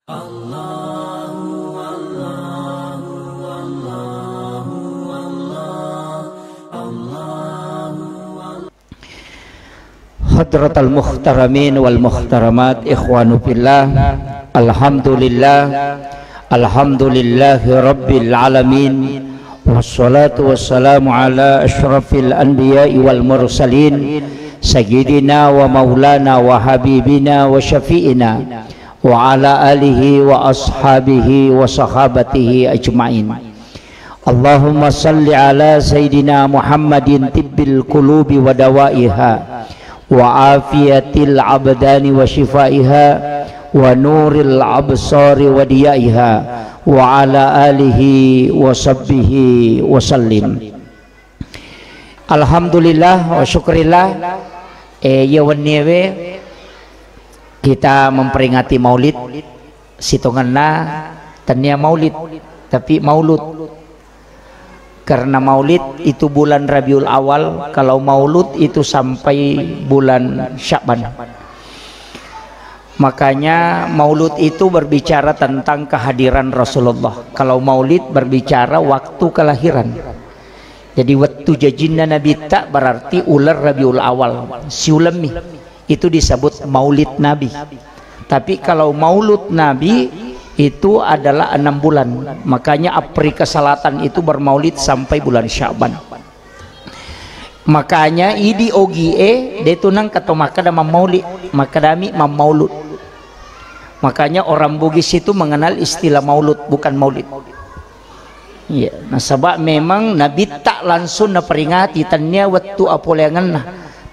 Hadratal muhtaramin wal muhtaramat, ikhwanu fillah, alhamdulillahi rabbil alamin, wassalatu wassalamu ala ashrafil anbiya'i wal mursalin, sayyidina wa maulana wa habibina wa syafi'ina wa ala alihi wa ashabihi wa sahabatihi ajma'in. Allahumma salli ala sayyidina Muhammadin tibbil qulubi wa dawaiha wa afiyatil abdani wa shifaiha wa nuril absari wa diyaiha wa ala alihi wa sahbihi wa sallim. Alhamdulillah wa syukurillah, yawannewe kita memperingati maulid sitonganna tanya maulid tapi maulud, karena maulid itu bulan Rabiul Awal, kalau maulud itu sampai bulan Sya'ban. Makanya maulud itu berbicara tentang kehadiran Rasulullah, kalau maulid berbicara waktu kelahiran. Jadi waktu jajinna Nabi tak berarti ular Rabiul Awal siulami, itu disebut maulid Nabi. Tapi kalau maulud Nabi itu adalah 6 bulan, makanya Afrika Selatan itu bermaulid sampai bulan Sya'ban. Makanya idi ogie detunang kato makadama maulid, makadami maulud. Makanya orang Bugis itu mengenal istilah maulud, bukan maulid. Iya, nah sebab memang Nabi tak langsung naperingati tanya waktu apolengan,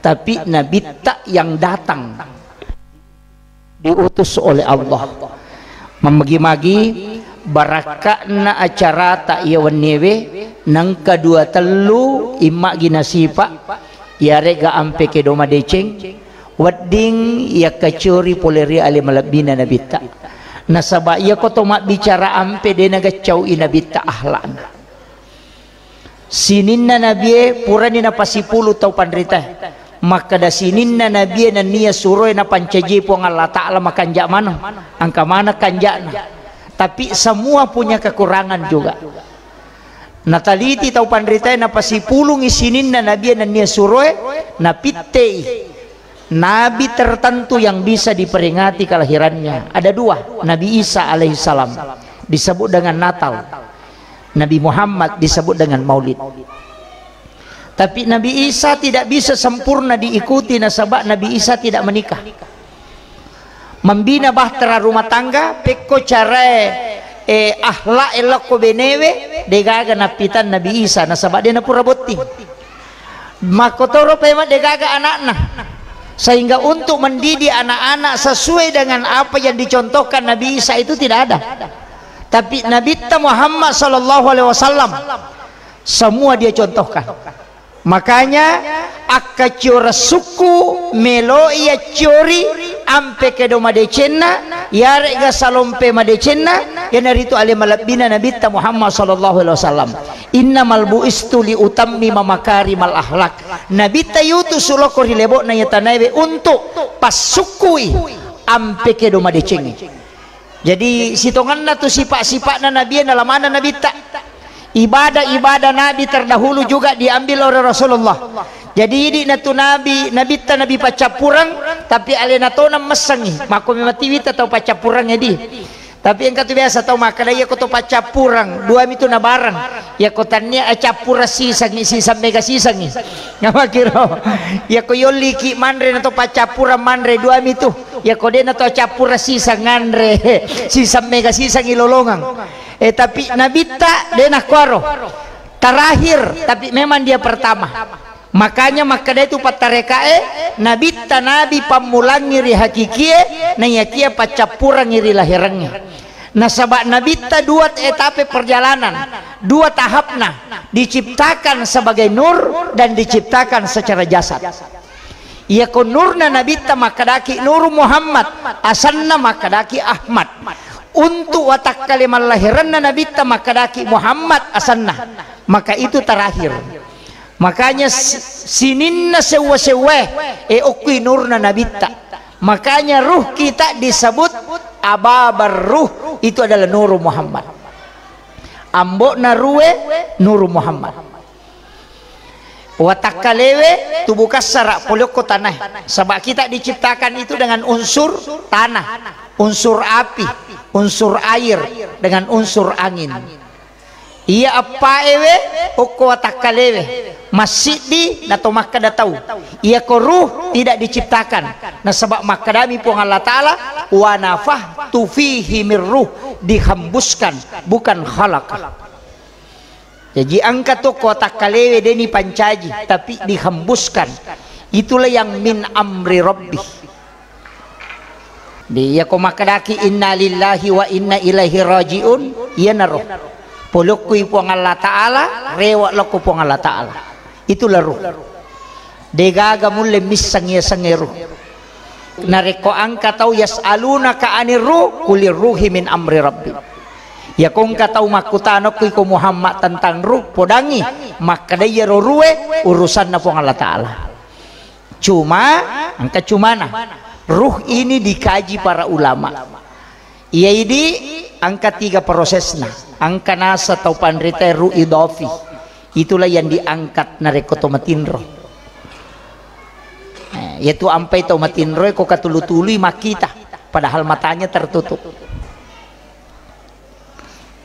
tapi Nabi tak yang datang diutus oleh Allah membagi-magi barakakna acara tak iya wanewe nang kedua telu imak ginasipa ya rega ampe ke doma deceng wedding ya kacuri poleri ali malabina nabita nasaba iya kotomak bicara ampe de naga cau inabita ahlan sininna nabie purani na pasipulu tau pandrita maka da sininna nabi na niya suroy na pancaji po ng Allah Ta'ala makanja mana angka mana kanjana, tapi semua punya kekurangan juga. Nataliti tau pandritay na pasipulong isininna nabi na niya suroy na pitei nabi tertentu yang bisa diperingati kelahirannya ada 2. Nabi Isa alaihissalam disebut dengan Natal, Nabi Muhammad disebut dengan Maulid. Tapi Nabi Isa tidak bisa sempurna diikuti nasabak Nabi Isa tidak menikah. Membina bahtera rumah tangga pekko care ahla eloko benewe degaga napitan Nabi Isa nasabak dia napura botti. Makotoro pema degaga anak-anak. Sehingga untuk mendidik anak-anak sesuai dengan apa yang dicontohkan Nabi Isa itu tidak ada. Tapi Nabi Muhammad sallallahu alaihi wasallam semua dia contohkan. Makanya akka ciora suku melo ia ciori ampe ke doma decenna ya rega salompe madecenna ya naritu ale malabina Nabi Muhammad sallallahu alaihi wasallam innamal buistu li utammima makarimal akhlak. Nabi tayutu suloko rilebo na yatanaibe untuk pasukui ampe ke doma decengi. Jadi sitonganna tu sifat-sifatna Nabi dalam mana Nabi tak ibadah-ibadah Nabi terdahulu juga diambil oleh Rasulullah. Jadi ini natu Nabi pacapurang tapi alena tona mesengi mako mematiwita atau pacapurangnya di. Tapi yang kata biasa tahu maka dia koto pacapurang dua itu na barang ya kotannya acapura sisangi sisam mega sisangi ngapa kira ya ko yoliki manre atau pacapura manre dua itu ya ko den atau acapura sisang ngandre sisam mega sisangi lolongang. Tapi Nabi tak denah kuaro terakhir tapi memang dia pertama. Makanya maka dia itu patarekae Nabi ta Nabi pamulang ngiri hakikie na yakia pacapura ngiri lahirangnya. Nah sabak Nabi ta 2 etape perjalanan, 2 tahapna diciptakan sebagai nur dan diciptakan secara jasad. Ia ko nurna Nabi ta makadaki nur Muhammad asanna makadaki Ahmad. Untuk watak kalimat lahiranna Nabi ta makadaki Muhammad asanna, maka itu terakhir. Makanya sininna sewa-sewa okui nurna Nabi ta Makanya ruh kita disebut ababar ruh, itu adalah Nur Muhammad. Ambokna ruwe Nur Muhammad. Watakalewe tubuh kasara poloko tanah. Sebab kita diciptakan itu dengan unsur tanah, unsur api, unsur air, dengan unsur angin. Ia apa ewe oko watakalewe masih di nato maka datau ia ko ruh tidak diciptakan nah sebab makadami pun Allah Ta'ala wa nafahtu fihi mir ruh, dihembuskan bukan khalaq. Jadi angkat to kotak kalewe deni pancaji tapi dihembuskan, itulah yang min amri rabbi. Dia ko makadaki inna lillahi wa inna ilaihi rajiun, ia naroh polokui puang Allah Ta'ala rewak loko puang Allah Ta'ala, itulah ruh. Degaga mulle misang ya sangeru nareko angka tau yas'aluna ka'anir ruh kulir ruhi min amri rabbi. Ya kong katau makutano ko Muhammad tentang ruh podangi maka daya ruwe urusan na puang Allah Ta'ala. Cuma angka cumana ruh ini dikaji para ulama. Ia ini angka 3 prosesnya. Angka nasa tau pandrita ruh idofi, itulah yang diangkat nareko tomatinro. Yaitu ampai tomatinro ko katulu-tului makita padahal matanya tertutup.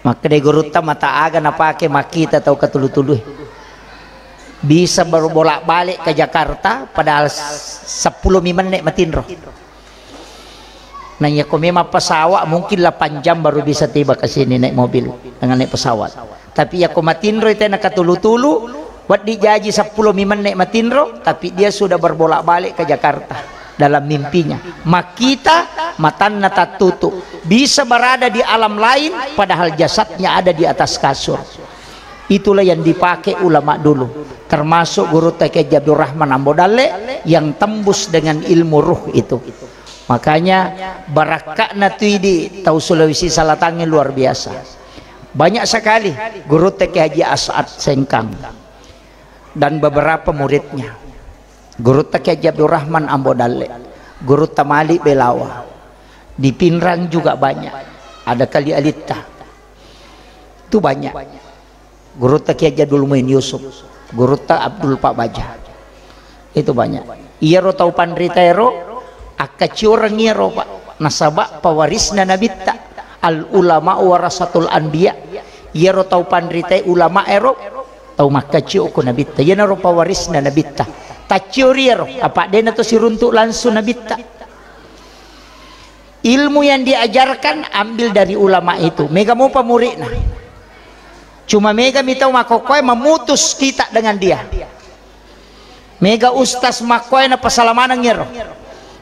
Maka de guruta mata aga napake makita tau katulu-tului. Bisa berbolak-balik ke Jakarta padahal 10 menit matinro. Nah ya kau memang pesawat mungkin 8 jam baru bisa tiba ke sini naik mobil dengan naik pesawat. Tapi ya kau matinro itu nak tulu-tulu, buat dijaji 10 menit matinro, tapi dia sudah berbolak-balik ke Jakarta dalam mimpinya. Makita matanya tak tutup, bisa berada di alam lain, padahal jasadnya ada di atas kasur. Itulah yang dipakai ulama dulu, termasuk guru Teki Abdul Rahman Ambodale yang tembus dengan ilmu ruh itu. Makanya barakah natuidi tahu Sulawesi Selatan luar biasa. Banyak sekali guru Teki Haji As'ad Sengkang dan beberapa muridnya. Guru Teki Haji Abdul Rahman Ambodale, guru Tamali Belawa. Di Pinrang juga banyak. Ada Kali Alita. Itu banyak. Guru Teki Haji Abdul Muin Yusuf, guru Ta Abdul Pak Baja. Itu banyak. Ia ro tau pandritero akaciorang ngiro pak nasabak pawarisna nabitta al ulama warasatul anbiya. Ia ro tau pandritai ulama ero tau makacio ko nabitta ia ro pawarisna nabitta tacioriero apa dena to siruntuk langsung nabitta. Ilmu yang diajarkan ambil dari ulama itu. Mega mau pamuridna, cuma mega mitau makokoy memutus kita dengan dia. Mega ustaz makoy na pasalamanan ngiro.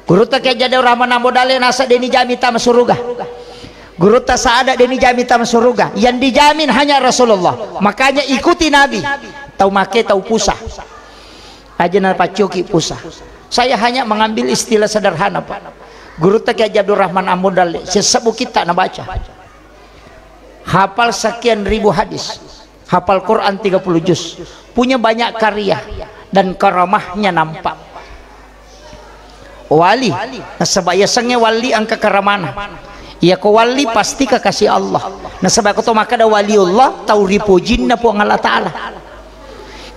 Guru ta kaya jadi rahman Ambodale nasa deni jami tama suruga. Guru ta saada deni jami tama suruga. Yang dijamin hanya Rasulullah. Makanya ikuti Nabi. Tau make tau pusah. Aja na pacuki pusah. Saya hanya mengambil istilah sederhana pak. Guru ta kaya Abdul Rahman Ambodale sesabu kita na baca. Hafal sekian ribu hadis. Hafal Quran 30 juz. Punya banyak karya dan karamahnya nampak. Wali nasabaya sange wali angka karamana ia ko wali pasti kekasih Allah nasabaya ko to maka da waliullah tau ripojinna po Allah Ta'ala.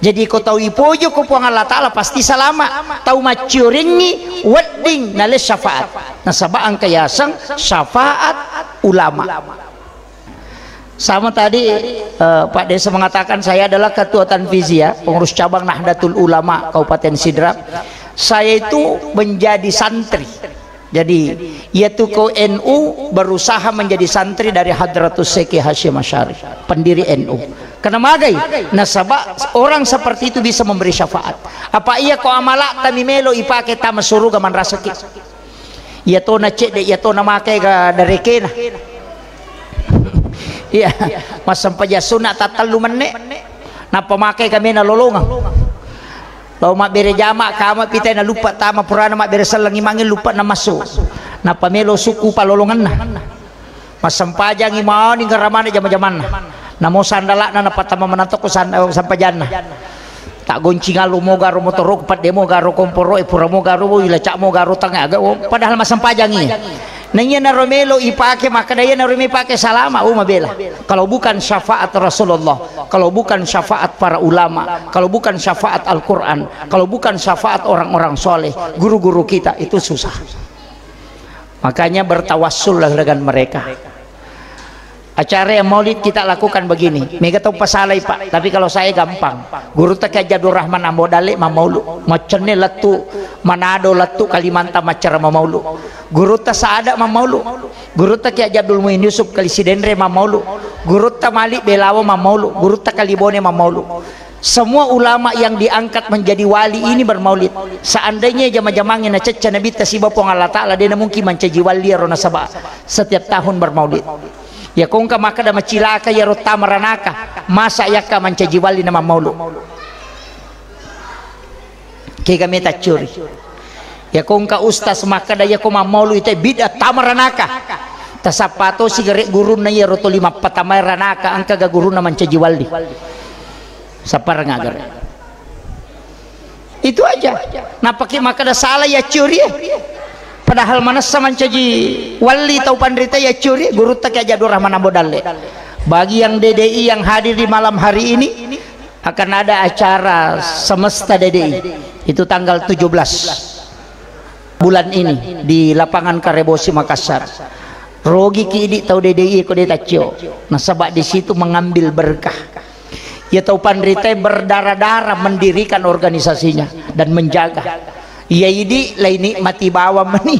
Jadi ko tau ipojo ko po Allah Ta'ala pasti salama tau macuringi wedding nale syafaat nasaba angka yasang syafaat ulama. Sama tadi Pak Desa mengatakan saya adalah ketua Tanfizia pengurus cabang Nahdlatul Ulama Kabupaten Sidrap. Saya itu menjadi santri. Jadi yaitu ke NU berusaha menjadi santri dari Hadratus Seki Hashim Asy'ari, pendiri NU. Karena magai nasabah orang seperti itu bisa memberi syafaat. Apa ia ko amala tami melo ipake tama suruga man rasaki. Ia to na cek de ia to na make ga darekena. Iya, masam pajasuna tatalu menne. Na pamakai kami na lolongang. Lalu mak bere jama kama pitai na lupa tama purana mak bere selangi mangin lupa na masuk na pamelo suku palolongan na masampajang imao ni ngaramana jama-jaman na mo sandala na napatama manantok ko sampajan na tak goncing alu mo garo motor pat demo garo komporo pura mo garo ila cak mo garo tanga padahal masam pajangi nanya na Romelo ipake maka daya na Romelo pake salama mabela. Kalau bukan syafaat Rasulullah, kalau bukan syafaat para ulama, kalau bukan syafaat Al-Quran, kalau bukan syafaat orang-orang soleh, guru-guru kita itu susah. Makanya bertawassullah dengan mereka. Acara yang maulid kita lakukan begini. Mega tahu pasalai pak, tapi kalau saya gampang. Guru tak Jadur Rahman Ambodale mamaulu, macamnya latu Manado latu Kalimantan macara mamaulu. Guru tak Saada mamaulu. Guru tak Jadul Muin Yusuf Kalisidendre mamaulu. Guru tak Malik Belawo mamaulu. Guru tak Kalibone mamaulu. Semua ulama yang diangkat menjadi wali ini bermaulid. Seandainya jama-jamangnya na cecca nabi tasibapong Allah Ta'ala dia mungkin mencaji wali rona sabah setiap tahun bermaulid. Ya kongka maka da macilaka ya rota maranaka masa yaka mencaji wali nama maulu. Kaya kami tak curi. Ya kongka ustaz maka da ya koma maulu itu bid'ah tamaranaka. Tasapato sigaret guru na ya roto 5 patamay ranaka angka ga guru na mencaji wali. Sapar ngagar. Itu aja. Nah pakai maka da salah ya curi. Padahal mana sama mencaji wali tau pandrita ya curi guru tak Jadur Rahman Ambodale. Bagi yang DDI yang hadir di malam hari ini akan ada acara semesta DDI itu tanggal 17 bulan ini di lapangan Karebosi Makassar. Rogi kidi tau DDI ko detacio. Nah sebab di situ mengambil berkah. Ya tau pandrita berdarah-darah mendirikan organisasinya dan menjaga. Iya ini lain mati bawa mani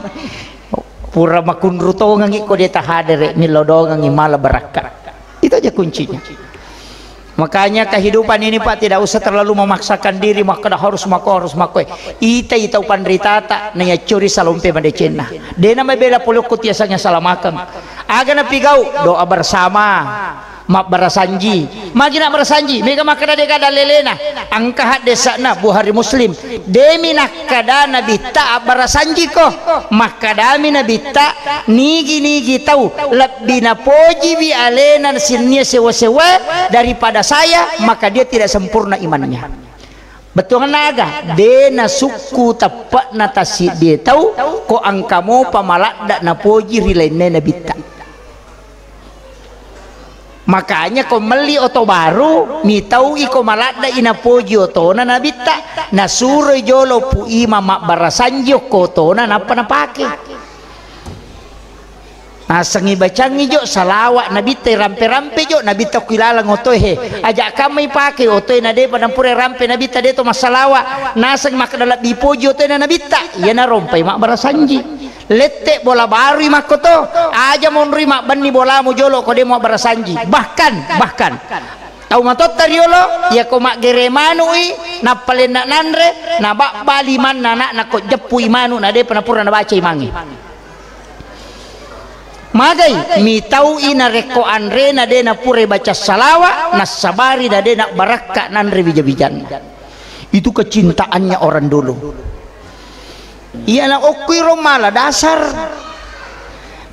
pura makunruto ngangi ko deta hadir ni lodo ngangi mala beraka. Itu aja kuncinya. Makanya kehidupan ini Pak tidak usah terlalu memaksakan diri maka harus mako ita pandrita tak nanya curi salompe madecena dena mabela polokut yasanya salamakan aga na pigau doa bersama mak barasanji magina barasanji mega makada de kada lelena angka desa na buhari muslim demi nakada nabita barasanji ko makadami nabita nigi tahu lebih napoji bi alena sinnya sewa daripada saya maka dia tidak sempurna imannya. Betul naga dena suku tepat natasi dia tahu ko angkamo pamalak dak napoji rilene nabita. Makanya kau meli oto baru mi tau iko malada ina poji oto na nabita na suro jolo pu ima mak barasanjo koto na napa na pake asangi bacangi jo salawat nabita rampe jo nabita kilala ngotohe ajak kami pake oto na de padampure rampe nabita de to masalawa nasang makadala di poji oto na nabita ya na rompai mak barasanji lete bola baru makoto aja mau nerima bani bola mu jolo ko demo barasanji bahkan tau matot tariolo ya ko mak geremanu i na palena nanre na bak bali man na ko jepu imanu na de panapura na baca imangi magai mi tau ina reko andre na de na pure baca salawa na sabari na de na baraka nanre bijabijan. Itu kecintaannya orang dulu. Iya na okui romala dasar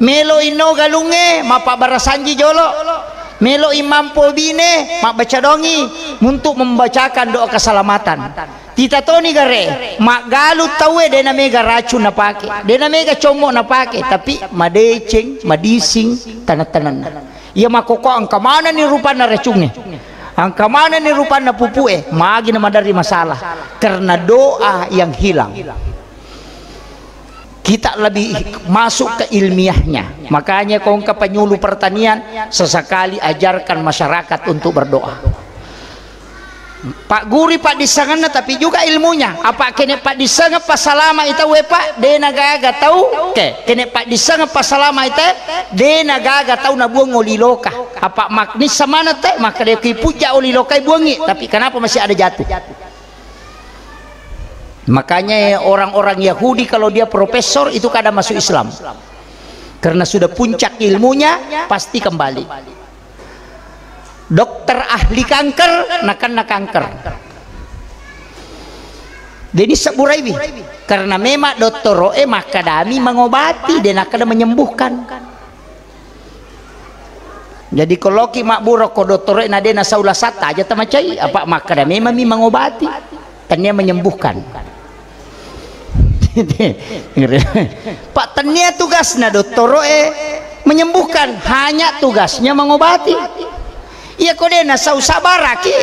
melo ino galunge mapa barasanji jolo melo imam pobine mak baca dongi untuk membacakan doa keselamatan tita toni gare mak galu tawe dena mega racun na pake dena mega comok na pake tapi madeceng madising tanan iya makoko angka mana ni rupana racunnya angka mana ni rupana pupue magi na madari masalah karena doa yang hilang. Kita lebih masuk ke ilmiahnya. Makanya kau ke penyuluh pertanian sesekali ajarkan masyarakat untuk berdoa. Pak guri pak disangana tapi juga ilmunya. Apa kene pak disanga pasalama ita we pak de nagaga tahu ke kene pak disanga pasalama ita de nagaga tahu na buang oliloka. Apa maknis samana teh maka dia puja oliloka buangi tapi kenapa masih ada jatuh? Makanya orang-orang Yahudi kalau dia profesor itu kadang masuk Islam karena sudah puncak ilmunya pasti kembali. Dokter ahli kanker nakan kanker jadi seburaibi karena memang dokter roe makadami mengobati dan akan menyembuhkan. Jadi kalau ki makbura ko doktor na de na saula sata aja tamacai apa maka memang mengobati tania menyembuhkan. Pak tania tugasnya doktor menyembuhkan, hanya tugasnya mengobati. Iya kode na sau sabaraki.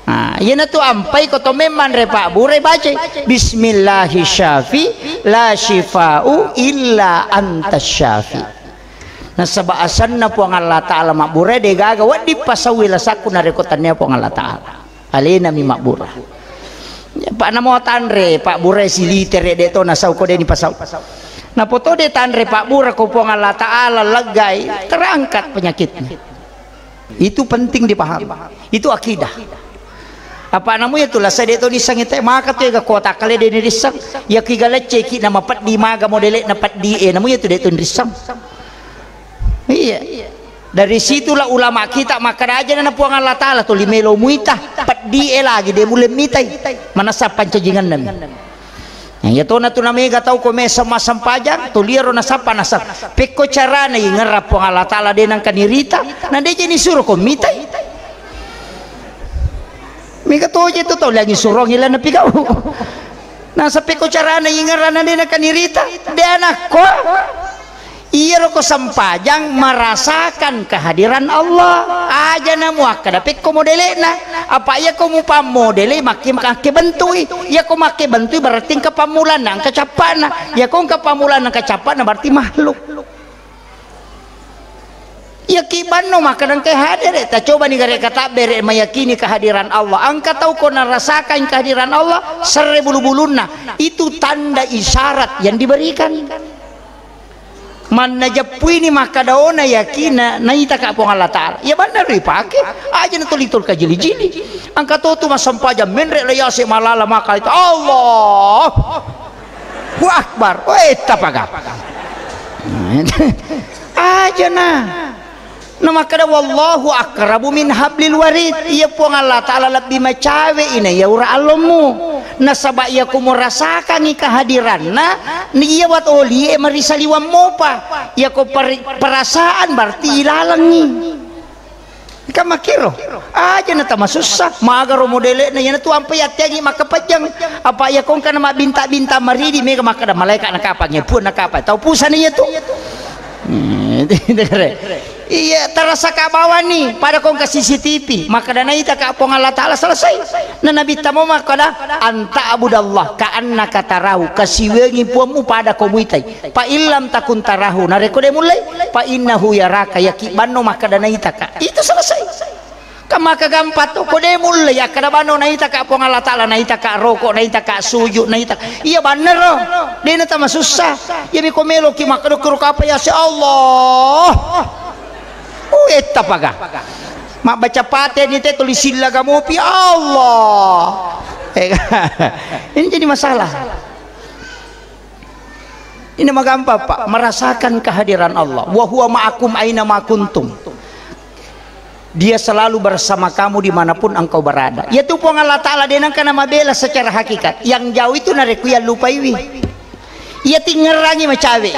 Nah, iya na tu ampai ko to memang re Pak Bure baca bismillahi syafi la syifa'u illa antas syafi. Nah sabaasan na po ang Allah Ta'ala makbura de gaga wadi pasawila saku na rekotannya po ang Allah Ta'ala alina mi makbura ya, Pak namo tanre Pak Bura siliter de to na saw ko de ni pasaw na poto de tanre Pak Bura ko po ang Allah Ta'ala lagay terangkat penyakitnya. Itu penting dipahami, itu akidah. Apa namanya itulah saya itu disangit maka tu ga kota kale de ni disang ya kigala ceki nama pat di maga modele na pat di namanya itu de tu disang. Iya. Dari situlah ulama kita maka aja na puang Allah Ta'ala tu limelo muita pat di lagi de mulai mitai manasa pancajingan nami. Ya to na tu namega tau ko mesa masam pajang tu liaro na sapa nasa peko cara na ngarap puang Allah Ta'ala de nang kanirita na de jeni suruh ko mitai. Mika to je tu tau lagi suruh ngila na pigau. Nasa peko cara na ngarana de nang kanirita de anak ko. Iya roko sampajang merasakan kehadiran Allah aja namu akadapik ko modelena apa iya ko mu pamodele makin bentui iya ko make bentui berarti kepamulan nang kecapana ya ko kepamulan nang kecapana berarti makhluk ya kibano maka nang kehadir ta coba nih gare kata bere meyakini kehadiran Allah angka tahu ko narasakan kehadiran Allah sere bulu-buluna itu tanda isyarat yang diberikan. Mana japui ni maka daona yakina naita ka po Allah Ta'ala ya benar dipake aja na tulitul ka jili-jili angka tu masampaja menre layase malala maka itu Allah Akbar eta paga aja na maka da wallahu akrabu min hablil warid iya po Allah Ta'ala lebih macawe ina ya ura alamu nasaba iya ko merasakan ni kehadiran na ni iya wat oli marisaliwam mo pa iya ko perasaan berarti ilalang ni ka makiro aja na tama susah magaro modele na yan tu ampai atyangi makapajang apa iya kong kana mabinta-binta maridi mega makada malaikat nakapagnya pun nakapay tau pusan niya tu iya terasa kabawan nih pada kong ke CCTV maka dana ita ka pong Allah Ta'ala selesai na nabi tamo maka da anta abudallah ka annaka tarahu kasiwengi puamu pada komuitai pa illam takun tarahu na rekode mulai pa innahu yaraka yakibano maka dana ita ka itu selesai kama kagampat ko de mulai ya kada bano na ita ka pong Allah Ta'ala na ita ka rokok na ita ka sujud na ita iya bener de na tama susah ya bi komelo ki maka do apa ya si Allah eta paga mak baca paten itu tulisin lagamu pi Allah ini jadi masalah ini mah gampang Pak merasakan kehadiran Allah wa huwa ma'akum aina ma kuntum dia selalu bersama kamu dimanapun engkau berada ya tu pong Allah Ta'ala denang kana mabela secara hakikat yang jauh itu nareku ya lupaiwi ia tingerangi macawe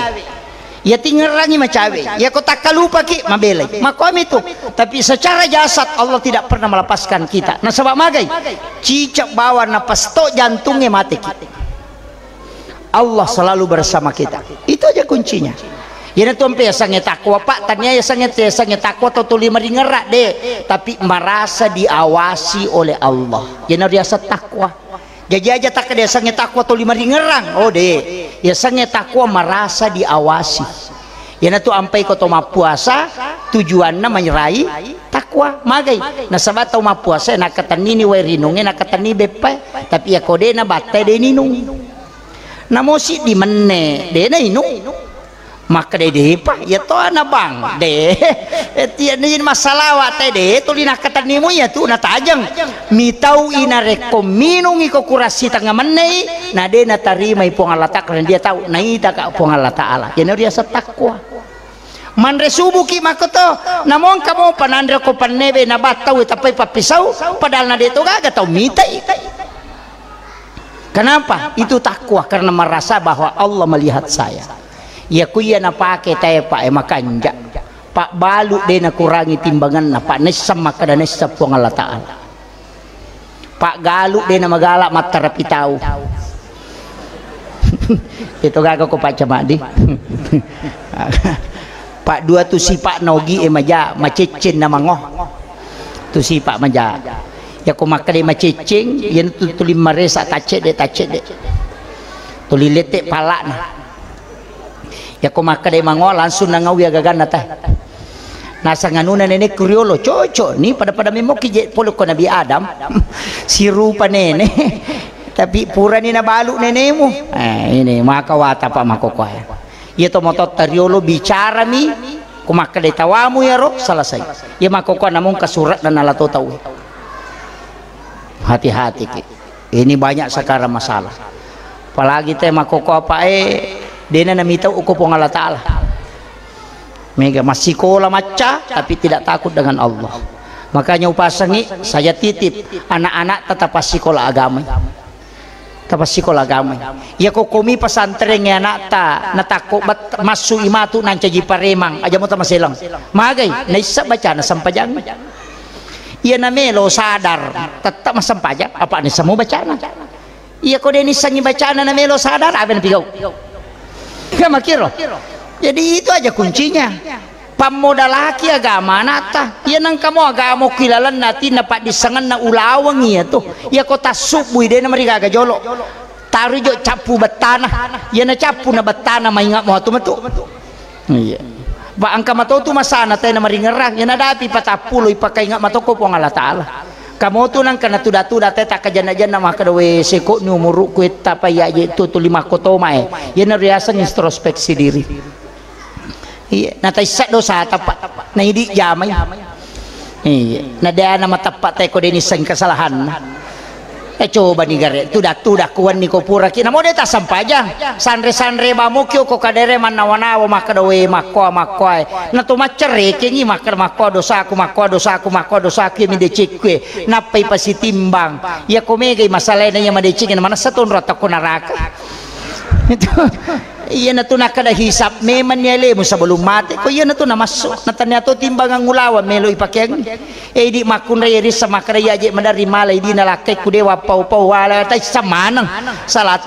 ya tinggerangi macawe ya kota kalupa ki mabelai makom itu tapi secara jasad Allah tidak pernah melepaskan kita nah sebab magai cicak bawa napas to jantungnya mati kita Allah selalu bersama kita itu aja kuncinya ya na tuampe sange takwa Pak tanya ya sange takwa atau tuli meringerak deh tapi merasa diawasi oleh Allah ya na riasa takwa jadi aja tak ada sange takwa atau lima ringerang oh deh ya sange takwa merasa diawasi ya na tu ampai ko to puasa tujuanna menyerai takwa magai na sabat to puasa na katanini we rinunge na katani bepa tapi ya kode na batte de ninung na mosi di menne de na inung maka de pa ya to na bang de tian ni masalah wa te de to lina katanimu ya tu na tajang mitau ina rekominung iko kurasi tanga menne na de na tarima ipong Allah Ta'ala dia tahu na ita ka pong Allah Ta'ala ya dia takwa manre subuki makoto namon kamo panandre ko panebe na batau tapi papisau padahal na deto gaga tau mitai kenapa itu takwa karena merasa bahwa Allah melihat saya ya kuya na pake tayo pa makanja pak balu de na kurangi timbangan na pak nesam maka da nesam puang Allah Ta'ala pak galu de na magala matarapi tao itu gaga ko pak camadi pak dua tu si pak nogi maja macecin na mangoh tu si pak maja ya ko makade macecing yan tu lima resa tacet de tu lilete pala na ya ko makade mangoh langsung nangaw ya gagana teh nasa nganuna nene kuriolo cocok ni pada memok kije polo ko Nabi Adam si rupa nene tapi pura ni nabalu nenemu ini maka wata pa makokoh ya to motot tariolo bicara mi kumakade tawamu ya ro selesai ya makokoh namun kasurat dan alato tahu hati-hati ini banyak sekarang masalah apalagi teh makokoh apa dena namita uko pong Allah Ta'ala mega masih sekolah maca tapi tidak takut dengan Allah makanya upasangi saya titip anak-anak tetap sekolah agama ya kok komi pesantren ya anak ta natako masuk imatu nanca jiparemang aja mo ta maselang magay naisa baca na sampajang iya na melo sadar tetap masampajang apa ni samu baca na iya ko deni sangi baca na melo sadar aben pigaw ka makiro jadi itu aja kuncinya pamodalaki agama nata ya nang kamu agama kilalan nati napak disangan na ulawang iya tuh ya kota subuh ide na marigaga jolo taru jo capu betana ya na capu na betana maingat mo tu matu iya ba angka mato tu masana tay na maringerang ya na dati patapulo ipakai ingat mato ko pong Allah Ta'ala kamu tu nang kana tuda-tuda tay takajana-jana na makadawe seko ni umuru kuit tapaya itu tu lima kotoma ya na riasan introspeksi diri iya natay sa dosa tapat na hindi jamay iya na daya na matapat tayo ko din isang kasalahan coba ni gare tuda kuwan ni ko pura kina mo deta sampajang sanre ba mo kyo ko kadere man nawanawa makadawe makwa na tumacere kingi makko dosa aku mi decikwe napay pasitimbang ya komegay masalay na ya madecikin mana satun rata ko naraka itu iya na to nakada hisap meman niya mo sa belum mati ko iya na to na masuk na tanya to timbang ang ulawa melo ipakyang di makunra yeri sa makaraya je madari malay di nalakay kudewa pau wala tay samanang salat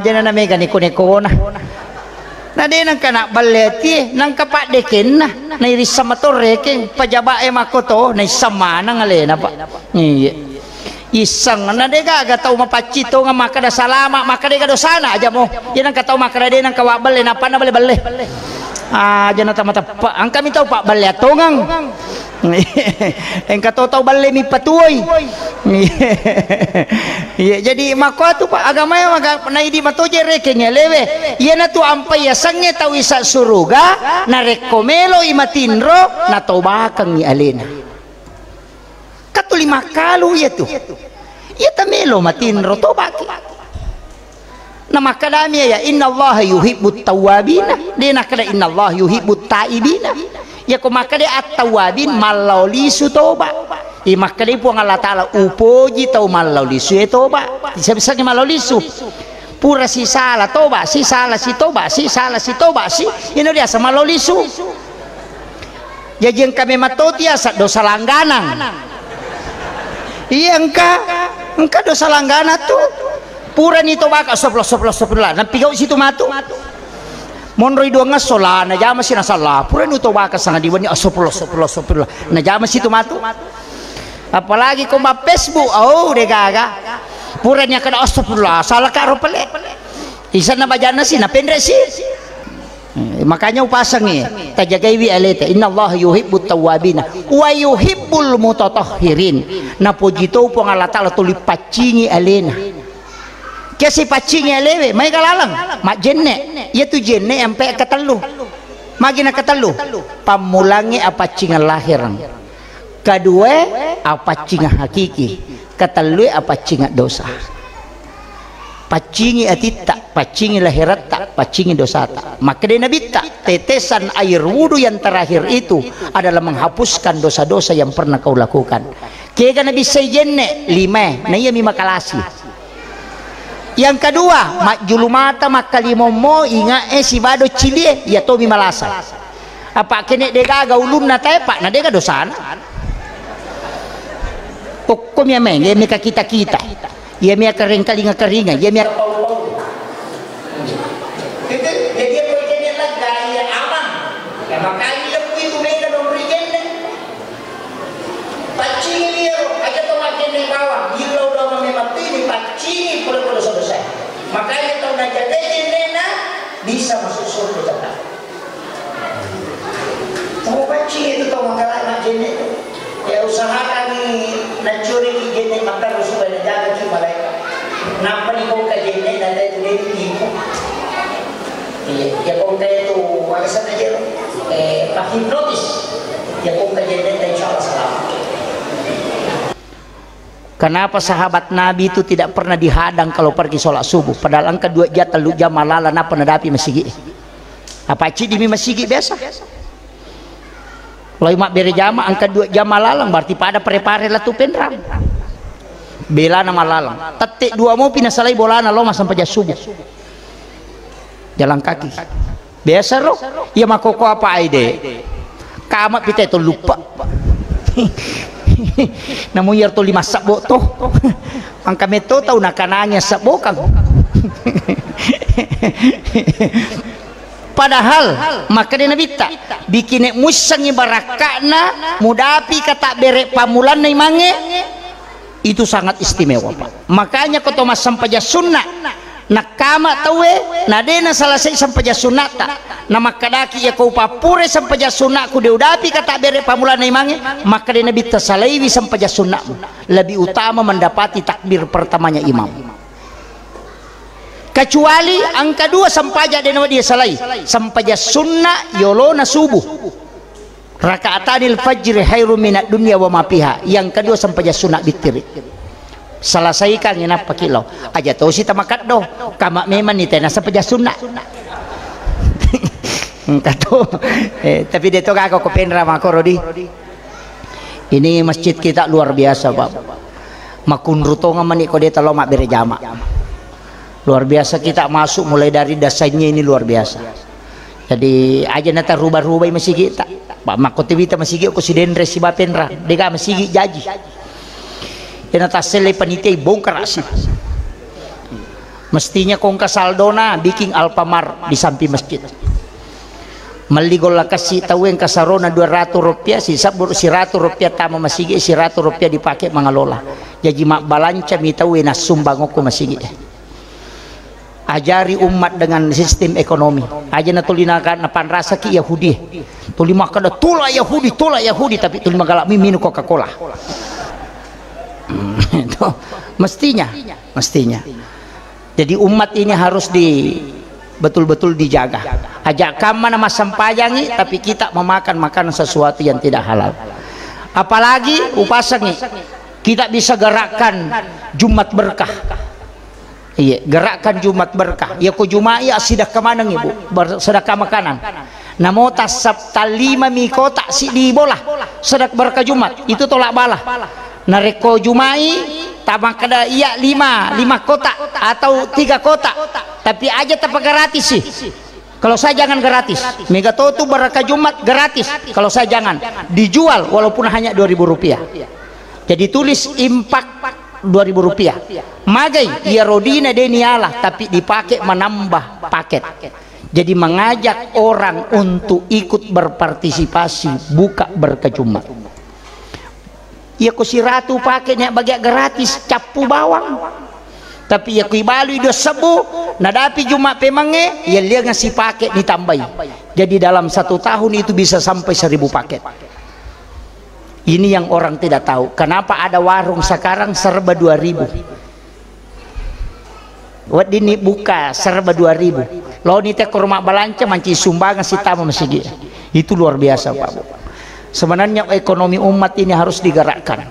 dyan na mega ni kuneko na din ang kanak baleti nang kapadekin na iris sa matoreking pajabae makoto na samanang alena pa iya isang na dega gataw mapacito nga makada salama makadega dosana aja mo yan ang kataw makada din ang kawabal na pa na bale dyan na tamata pa ang kami taw pa bale atongang ang kataw bale mi patuoy jadi mako tu pa agama yung na hindi matoje reking lewe yan na tu ang payasang taw isa suruga na rekomelo imatinro na tobakang ni alena katulima kalu ya tu ya tamelo matinro to baki na makadami ya inna Allah yuhibbut tawabina dia nakada inna Allah yuhibbut taibina ya ko makade at-tawabin malaulisu toba i makade po ang Allah Ta'ala upoji tau malaulisu e toba bisa-bisa ni malaulisu pura si sala toba si sala si toba si sala si toba si ino dia sa malaulisu jadi kami matotia sa dosa langganang iya engka dosa langgana tuh pura nito baka soplo napigaw si tumato monroy doang nga sola najama si nasala pura nito baka sa ngadiwan niya soplo najama si tumato apalagi kung ma-Facebook degaga pura niya kada soplo salah karo pala isa na bajana si napendre si makanya upasang tajagaywi aleta inna Allah yuhibbut tawabina wa yuhibbul mutatahhirin na pujito po ang Allah Ta'ala tuli pacingi alena kasi pacingi alewe may kalalang mak jenne yaitu jenne ampe katalo magi na katalo pamulangi apacingan lahirang kedua apacingan hakiki katalo apacingan dosa pacingi atita, pacingi lahirat tak, pacingi dosa tak. Maka dia Nabi tak, tetesan air wudhu yang terakhir itu adalah menghapuskan dosa-dosa yang pernah kau lakukan. Kaya Nabi sayjenne lima, na iya mimakalasi. Yang kedua, mak julumata mak kalimomo inga si bado cilie ya to mimalasa. apa kene degaga ulun na tepak na dega dosana pokok mi ameng ya mi kita ya mi kering kalinga keringa ya mi jadi apa kene lagay aman ya makanya lepu itu mega nombri kene pacing dia aja to makin bawah ilau do memati ni pacing perlu selesai makanya tahu nak jadi nena bisa masuk surga tetap. Tahu pacing itu tahu makalah nak jenis itu. Ya usahakan nak curi jenis makan supaya jaga cuma malaikat. Nampak ni kau kajenis dan itu dia tipu. Ya kau itu warisan aja. Hipnotis. Ya kau kajenis dan insya Allah selamat. Kenapa sahabat Nabi itu tidak pernah dihadang kalau pergi sholat subuh? Padahal angka 2 jam 3 jam malalan apa nadapi masjid. Apa cik demi masjid biasa? Kalau mak bere jama angka 2 jam malalang berarti pada prepare lah tu penram. Bela nama lalang. Tetik 2 mau pindah salai bolana lo mas sampai subuh. Jalan kaki. Biasa lo. Ya makoko apa aide? Kamat pita itu lupa. Namun yar to 5 sabok to ang kami to tahu nakananya sabok kang padahal maka dia nabita bikin musang ibarakana mudapi kata berek pamulan na imange itu sangat istimewa Pak. Makanya kau Thomas sampaja sunnah nakama tawe nadena selesai sampaja sunnata nama kadaki ya kau papure sampaja sunnah ku deudapi kata bere pamulan imange maka dia nabi tasalaiwi sampaja sunnah lebih utama mendapati takbir pertamanya imam kecuali angka 2 sampaja dia salai sampaja sunnah yolona subuh rakaatanil fajr khairum minad dunya wa ma fiha yang kedua sampaja sunnah bitiri selesaikan yang apa kilo aja tahu si tamakat do kama memang ni tena sampaja sunnah kata tapi dia tu aku kepenra makorodi ini masjid kita luar biasa Pak makun rutonga mani ko dia talo mak bere jama luar biasa kita masuk mulai dari dasarnya ini luar biasa jadi aja nata rubah-rubah masjid kita Pak makotibita masjid ko si dendre si bapenra dega masjid jaji yang atas selai panitia bongkar asih mestinya kong kasaldona bikin Alfamart di samping masjid maligola kasih tahu yang kasarona 200 rupiah sisa 100 rupiah tama masjid 100 rupiah dipakai mengelola jadi mak balanca mi tahu yang sumbang aku masjid ajari umat dengan sistem ekonomi aja natulinakan napan rasa ki Yahudi tulima kada tula Yahudi tapi tulima galak minum Coca-Cola itu mestinya jadi umat ini harus betul-betul dijaga ajak kama nama sampayangi tapi kita memakan makanan sesuatu yang tidak halal apalagi upasangi kita bisa gerakkan Jumat berkah iya gerakkan Jumat berkah ya ku Jumai asidah kemana ibu sedekah makanan namo tas sabta 5 mikota si di bola sedekah berkah Jumat itu tolak bala nareko Jumai tamak kada iya 5 kotak atau 3 kotak tapi aja tanpa gratis sih kalau saya jangan gratis mega itu berkah Jumat gratis kalau saya jangan dijual walaupun hanya 2.000 rupiah jadi tulis impak 2.000 rupiah magai ia rodina denialah tapi dipakai menambah paket jadi mengajak orang untuk ikut berpartisipasi buka berkah Jumat ya ku si ratu pakainya bagian gratis capu bawang tapi ya ku ibalu dia sebu nadapi Jumat pemange ya dia ngasih paket ditambahi jadi dalam 1 tahun itu bisa sampai 1.000 paket ini yang orang tidak tahu kenapa ada warung sekarang serba 2.000 wad ini buka serba 2.000 lo nite ke rumah balanca manci sumbangan si tamu masjid itu luar biasa Pak sebenarnya ekonomi umat ini harus digerakkan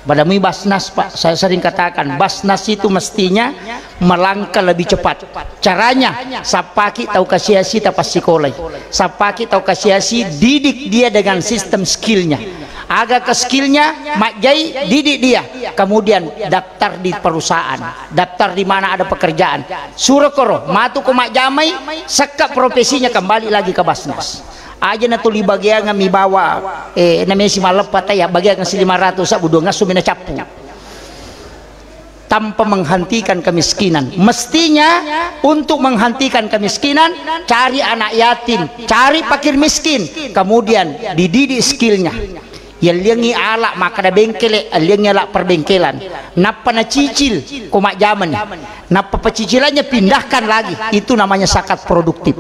pada Basnas Pak saya sering katakan Basnas itu mestinya melangkah lebih cepat caranya sapaki tahu kasiasi tapas sekolah sapaki tahu kasiasi didik dia dengan sistem skillnya agak ke skillnya mak jai didik dia kemudian daftar di perusahaan daftar di mana ada pekerjaan suruh koro matu ke mak jamai sekap profesinya kembali lagi ke Basnas aja na tuli bagian nga mi bawa namanya si malepat ya bagian nga si 500 sa budo nga sumina capu tanpa menghentikan kemiskinan. Mestinya untuk menghentikan kemiskinan cari anak yatim, cari fakir miskin, kemudian dididik skillnya. Yang liangi alak maka ada bengkel, liangi alak perbengkelan. Napa na cicil komak zaman, napa pecicilannya pindahkan lagi. Itu namanya zakat produktif.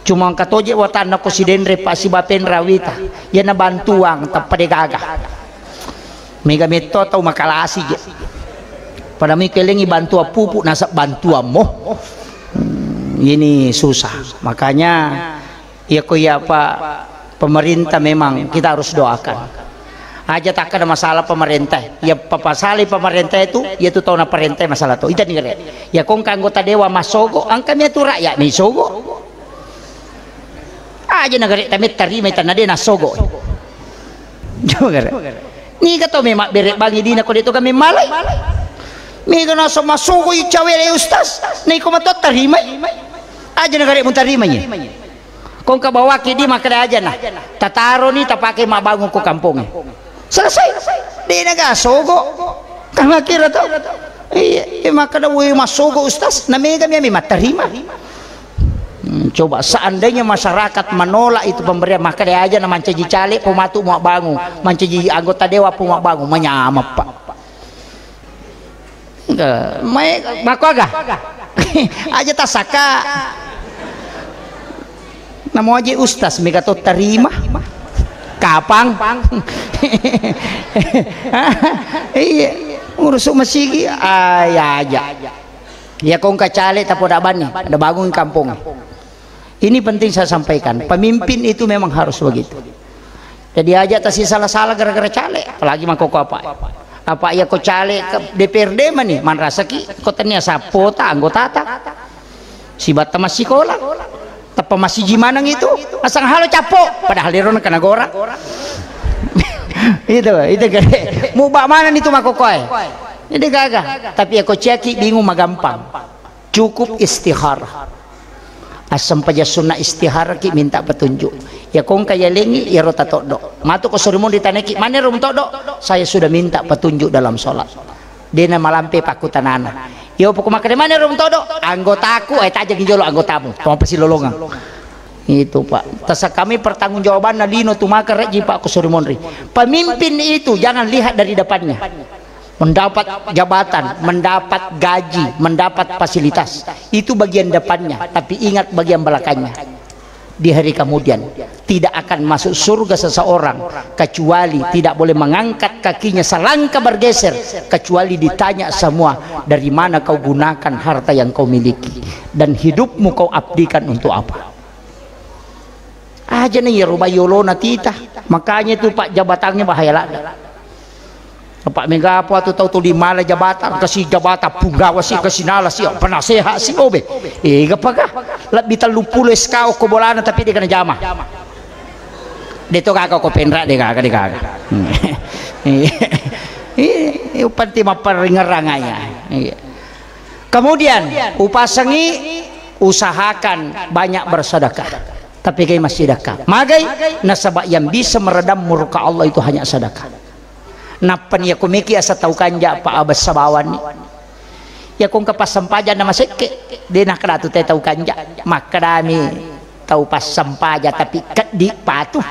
Cuma katoje watan ko si Dendre pa si Bapen Rawita, yan na bantuang tapade gaga. Mega meto tau makalasi je. Pada mi kelengi bantu pupuk nasab bantuan mo. Ini susah. Makanya ya ko ya Pak pemerintah memang kita harus doakan. Aja tak ada masalah pemerintah. Ya papasali pemerintah itu tahu na pemerintah masalah tu. Ita ni kare. Ya kong anggota dewa masogo, ang kami tu rakyat ni sogo. Aja negara kami terima itu nade nasogo. Coba kare. Ni kato memang berek bangi dina ko dito kami malay. Mega na sa masuko yung cawele ustas na ikaw matot tarimay aja negara mo tarimay kung kabawaki di makada aja na tataro ni tapake mabangon ko kampong selesai di nagasogo kang kira to makada uwi masugo ustas na mega mi matarima. Coba seandainya masyarakat menolak itu pemberian makada aja na mancaji cale pematu mau bangun mancaji anggota dewa mau bangun menyamap Pak. Mako agak aja tasaka namo aja ustaz mega to terima kapang iya urus masigi aja ya kong kacale tapo daban nih ada bangun kampung. Ini penting saya sampaikan, pemimpin itu memang harus begitu. Jadi aja tasi salah-salah gara-gara cale apalagi mangkoko apa ya ko cale ke DPRD mani man rasaki kotanya sapota anggota ta si bata masih sekolah tapa masih jimanang itu asang halo capo padahal liron kana gora itu gede mau bak mana itu makokoy ini gagah tapi aku ceki bingung magampang cukup istihara asam paja sunnah istihara ki minta petunjuk ya kong kaya lengi ya rota todo matu ko surimun ditaneki mana rum todo saya sudah minta petunjuk dalam sholat dena malampe pakutanana ya pokok makane mana rum todo anggotaku taja ginjolo anggotamu tong persilolongan itu Pak tasa kami pertanggungjawaban nadino tumaka reji Pak ko surimun ri pemimpin itu jangan lihat dari depannya mendapat jabatan, mendapat gaji, mendapat fasilitas itu bagian depannya, tapi ingat bagian belakangnya. Di hari kemudian tidak akan masuk surga seseorang kecuali tidak boleh mengangkat kakinya selangkah bergeser kecuali ditanya semua dari mana kau gunakan harta yang kau miliki dan hidupmu kau abdikan untuk apa. Aja nih ya rubayolona tita makanya itu Pak jabatannya bahaya lah. Pak Mega apa tu tahu tu di mana jabatan kasih jabatan punggawa si kasih nala si penasehat si obe gapakah lebih terlupu les kau ko bolana tapi dia kena jamah dia tu kakak ko pendra dia kakak upanti maperingeranganya. Kemudian upasangi usahakan banyak bersedekah tapi kayak masih sedekah magai nasabak yang bisa meredam murka Allah itu hanya sedekah. Napan ya kumiki asa tau kanja pa abas sabawan ni ya kung kapas sampaja na masike di nakratu te tau kanja makrami tau pas sampaja tapi kat di patu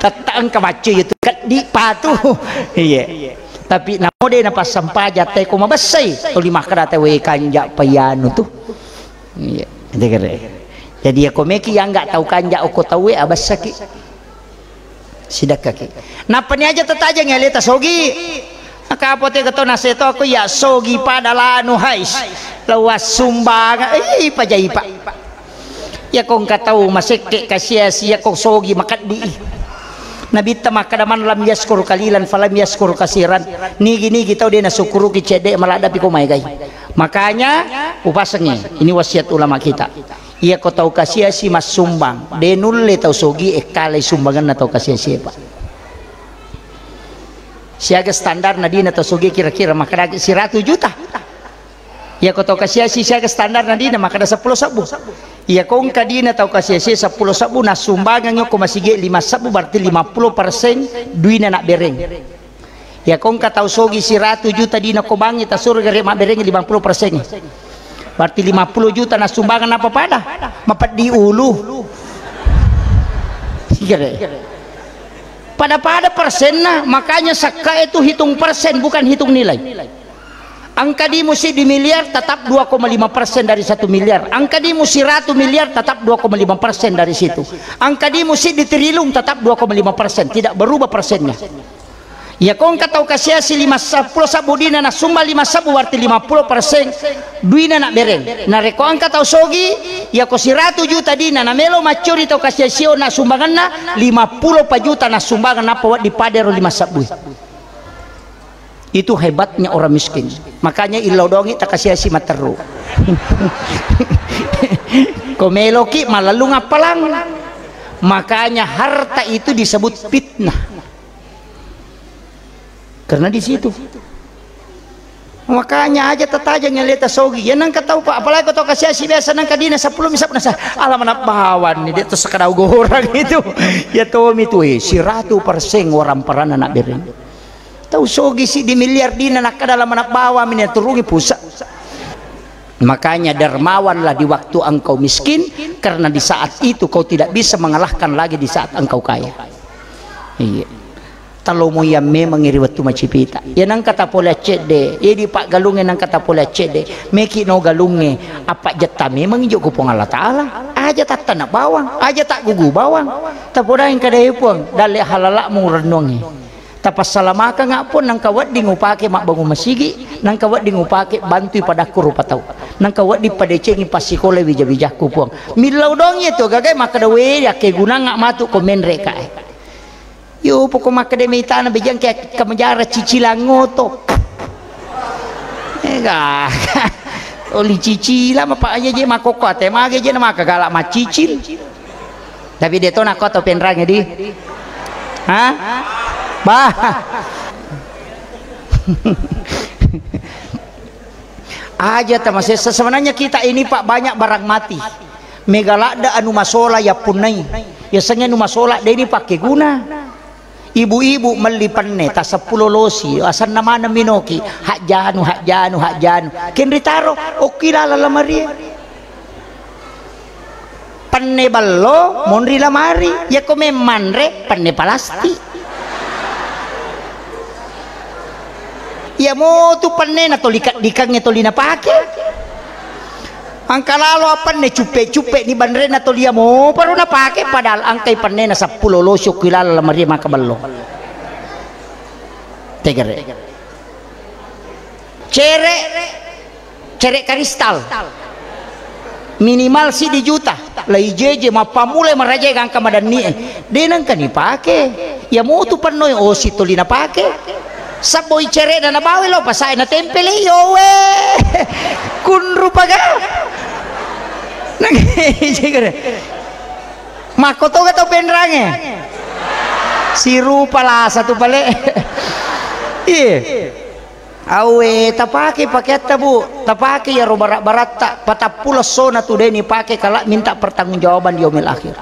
tatang kamacu itu kat di patu iya tapi namo de na pas sampaja te ko mabasay to lima krate we kanja payano tu iya jadi ya kumiki yang enggak tau kanja o ko tawe abas saki sidak kaki. Napani aja tetaja ngelita sogi. Akapote kato naseto aku ya sogi pada lanu hais. Lawas sumbang. Pajaipa. Ya kong katau maseke kasia-sia kong sogi makat di. Nabita makadaman lam yaskur kalilan falam yaskur kasiran. Nigi tau dia nasukuru ki cede maladapi ko maigay. Makanya upasangnya ini wasiat ulama kita. Ia kau tahu kasih si mas sumbang denulle tahu sogi kalai sumbangan na tahu kasih siapa siaga standar nadina tahu sogi kira-kira makanya si 100 juta Ya kau tahu kasih saya ke standar nadina maka ada 10 sabu. Ya kau kadina tahu kasih 10 sabu na sumbangannya kau masih 5 sabu berarti 50% duina nak bereng. Ya kau tahu sogi 100 juta dina kau bangi ta surga mak bereng 50%. Berarti 50 juta na sumbangan apa pada? Mapat di ulu. Pada persenna, makanya saka itu hitung persen bukan hitung nilai. Angka di musi di miliar tetap 2,5% dari 1 miliar. Angka di musi 100 miliar tetap 2,5% dari situ. Angka di musi di triliun tetap 2,5%, tidak berubah persennya. Ya kau tahu kasih 10 sabu dina na sumba 5 sabu berarti 50% duina nak bereng. Nah reko angka tahu sogi ya kau 100 juta dina na melo macuri tahu kasih sio na sumbangan na 50 juta na sumbangan apa di padero 5 sabu. Itu hebatnya orang miskin. Makanya ilau dongi tak kasih si materu. Komeloki malalung apalang. Makanya harta itu disebut fitnah. Karena di situ. Makanya aja tataja ngeleta sogi. Ya nang tahu Pak, apalagi kau tahu kasih si biasa nang kadina 10 misap nasa. Alam anak bawan ni dia tu sekadau orang itu. Ya Tommy tu 100% orang peran anak bereng. Tahu sogi si di miliar dina nak dalam anak bawa minyak turungi pusat. Makanya dermawanlah di waktu engkau miskin, karena di saat itu kau tidak bisa mengalahkan lagi di saat engkau kaya. Iya. Kalau mau yang memang iri waktu macipita. Ya nang kata pola cede, ya di pak galungnya nang kata pola cede, meki no galungnya apa jatah memang ijo kupong Allah Taala. Aja tak tanah bawang, aja tak gugu bawang. Tapoda yang kadai puang, dale halalak mu renungi. Tapas salamaka nga po nang kawat di ngupake makbango masigi, nang kawat di ngupake bantuy pada kurupataw, nang kawat di padecengi pasikole bija-bija kupuang milaw dong ito gagay makadawe ya kay guna nga matu komenre ka yo po ko makademita na bijang kay kamajara cicilangoto ega oli cicila mapaanya je makokote mage je na makagala macicil tapi dito na ko to penrangnya di ha bah aja tamasih sebenarnya kita ini Pak banyak barang mati megalada anu masola ya punai biasanya anu masola dia ini pakai guna ibu-ibu melipanne ta 10 losi asan nama na minoki hak janu kenritaro okilala lamari panne ballo monri lamari ya come manre panne palasti ya mo tu panne na to likat-likang ito lina pake ang kalalo apan ne cupe-cupe ni banre na to liya mo pero na pake padahal ang kay panne na 10 losyo kilala lamari makaballo tegere cere kristal minimal si di juta lai jeje mapamule maraje ang kamadani denang kani pake ya mo tu pannoy o si to lina pake saboy cere na nabawi lo pasay na tempele yo we kunru paga makoto ka to penrange si rupa la satu pale iya awe tapake paket tabu tapake ya robarak barata patapula sona tu deni pake kala minta pertanggungjawaban di yaumil akhir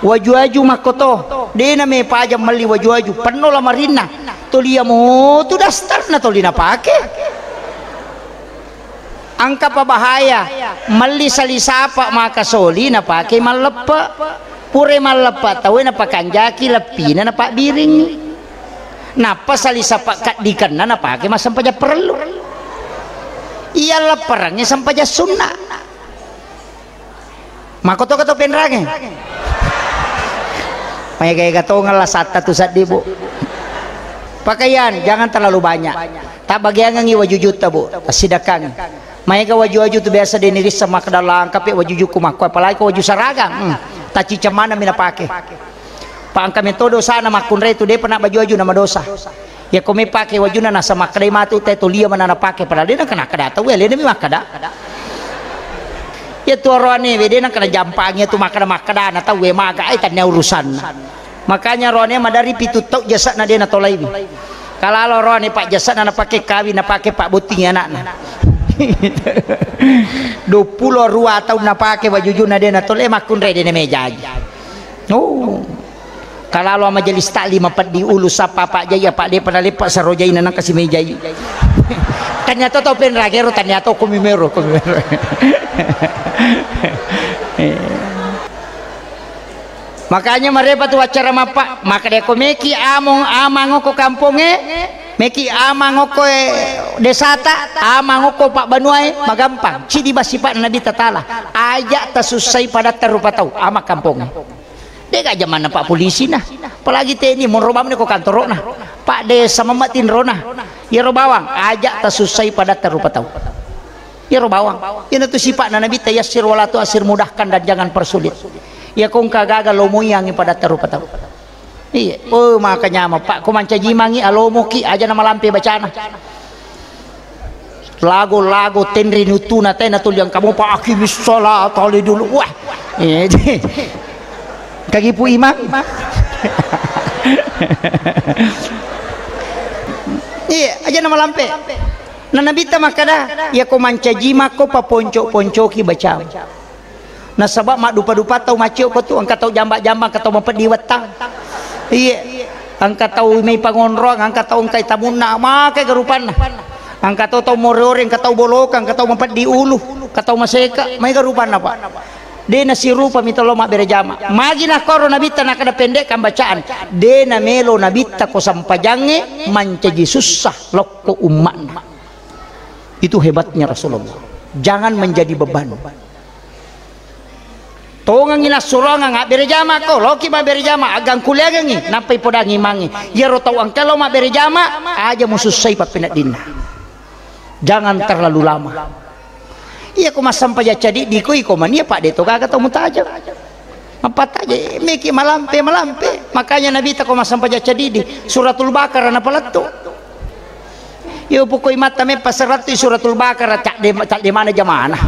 waju-waju makoto dena me pajam mali waju-waju penuh lamarina tolia mo tu dastar na tolina pake angka pa bahaya mali salisapa maka soli na pake malepa pure malepa tawe na pakanjaki lepina na pak biring napa salisapa kat dikan na pake masampaja perlu iya leperangnya sampaja sunnah makoto kato penrange may kaya gatongan lah sata tu sadibu pakaian jangan terlalu banyak tak bagian ngi wajujut tabu sidakan may ka waju-waju tu biasa diniris sama kedalang kape wajuju kumakwa apalagi ka waju saragang taci camana minapake paangka metodo sana makunre tu de pernah baju-waju nama dosa ya kome pake wajuna nasa makre matu te tulia manana pake padahal dia kena kada tahu ya dia memang kada ya tuarone we dia kena jampangnya tu makada na tahu we maga ai tanya urusan makanya rone madari pitutok jasa na dia na tolai kalau rone pak jasa na pakai kawin na pakai pak buting anak 22 tahun na pakai baju juna dia na tole makun re dia meja. Oh. Kalau lo majelis taklim apa di ulu sapa Pak Jaya Pak dia pernah lepak sarojai nang kasih meja. Ternyata tau pen ragero ternyata kumimero. Makanya mereka tuh acara mapa maka dia komeki amang ko kamponge meki amang ko desata amang ko Pak Banuai magampang cidi basipat Nabi tatala ajak tasusai pada terupa tahu ama kampongnya dia gak zaman Pak polisi nah apalagi TNI mau robam ni ko kantor nah Pak desa mematin rona ya robawang ajak tasusai pada terupa tahu ya robawang ini tuh sifat Nabi tayassir walatu asir mudahkan dan jangan persulit ya kong kagagal lomo yang pada terupa tahu iya oh makanya mah Pak kumanca jimangi alomo ki aja nama lampe bacana lagu-lagu tenri nutuna teh natul yang kamu Pak akimis salat tali dulu wah kagipu imam iya aja nama lampe nah nabi ta makada ya kumanca jima ko pa ponco-poncoki baca nah sebab mak dupa-dupa tau maceo ko tu angkat tau jambak-jambak katau mempet di wetang iya angkat tau may pangonrong angkat tau angkai tamunna makai garupan angkat tau morore angkat tau bolokang angkat tau mempet di ulu katau maseka may garupan apa de na sirupa mitolo mak berejama magi na koro nabita na kada pendek kan bacaan de na melo nabita ko sampajange mancaji susah lokko umman itu hebatnya Rasulullah jangan menjadi beban tongang ina suronga nga berejama ko loki ma berejama agang kuliah ngi napai podangi mangi ya ro tau ang kalau ma berejama aja mususai pa pinadina jangan terlalu lama iya ko masampai ya cadi di ko iko mania Pak deto kaga tau mutajab apa aja meki malampe makanya Nabi ta ko masampai ya cadi di suratul Baqarah na palatto yo pokoi mata me pasarat suratul Baqarah cak de mana jamana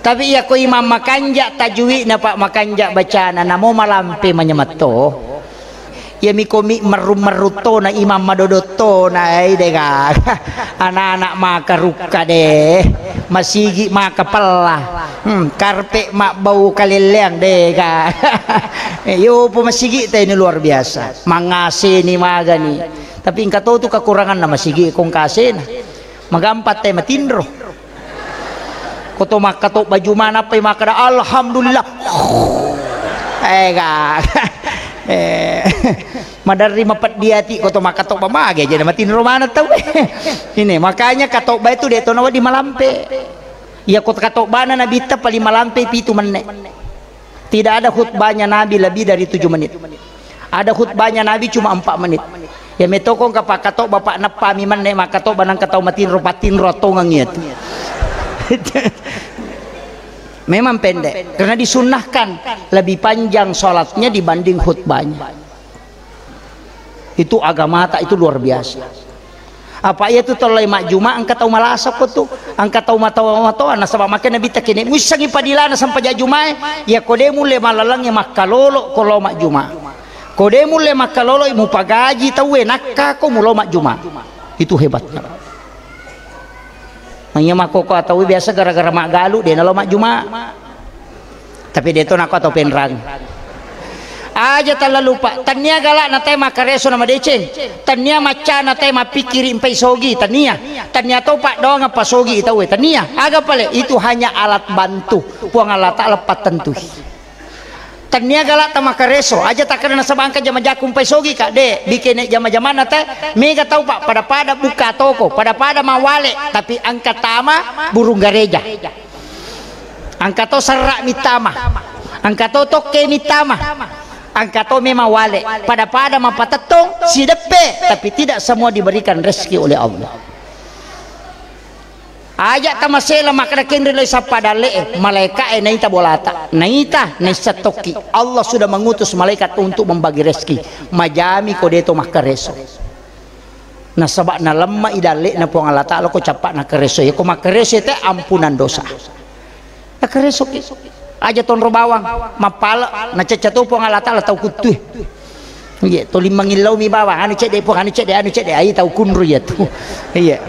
tapi ya ko imam makanja tajwi na Pak makanja bacana namo malampe manyamatto ya mikomi meruto na imam madodoto na dega anak-anak maka ruka deh masigi maka pelah karpe mak bau kaleleang dega yo po masigi teh ini luar biasa mangase ni maga ni tapi ingkato tu kekurangan na masigi kong kase na magampat teh matindro koto makato baju mana pa makada alhamdulillah madari mapat diati koto makato pamage jadi matin romana tahu ini makanya katok ba itu deto nawa di malampe ya koto katok bana nabi ta pali malampe pitu menit tidak ada khutbahnya nabi lebih dari 7 menit ada khutbahnya nabi cuma 4 menit ya metokong kapak katok bapak napami menit makato banang katau matin ropatin rotongang itu memang pendek karena disunnahkan lebih panjang sholatnya dibanding khutbahnya itu agama tak itu luar biasa apa ya itu tolai mak juma angkat tau malasa ko tu angkat tau matau anak sebab makan nabi takini musangi padilana sampai jumae ya kode mule malalang ya makalolo kalau mak juma kode mule makalolo imu pagaji tau nakka ko mulo mak juma itu hebatnya hanya makoko atau biasa gara-gara mak galu dia nalo mak juma tapi dia tu nak atau penrang aja terlalu lupa tania galak na tema kareso nama deceng tania maca na tema pikiri impai sogi tania tau Pak doang apa sogi tahu tania aga pale itu hanya alat bantu puang alat tak lepat tentu tania galak tama kareso aja tak kena sabangka jama jakum pai sogi kak de bikin jama-jama na teh mega tahu Pak pada buka toko pada mawale tapi angkat tama burung gareja angkat to serak mitama angkat to toke mitama angkat to memang wale pada mapatetong si depe tapi tidak semua diberikan rezeki oleh Allah ajak tamasela makna kendri sapadale malaikat naita bolata naita naisatoki Allah sudah mengutus malaikat untuk membagi rezeki majami kodeto makareso na sabak na lemma idale na puang Allah Ta'ala ko capak na kareso ya ko makareso teh ampunan dosa na kareso aja ton robawang mapala na cecatu puang Allah Ta'ala tau kutuh Iya, to limang ilaw mi bawa, anu cek deh, anu cek deh, ayi tahu kunru ya tuh. Iya.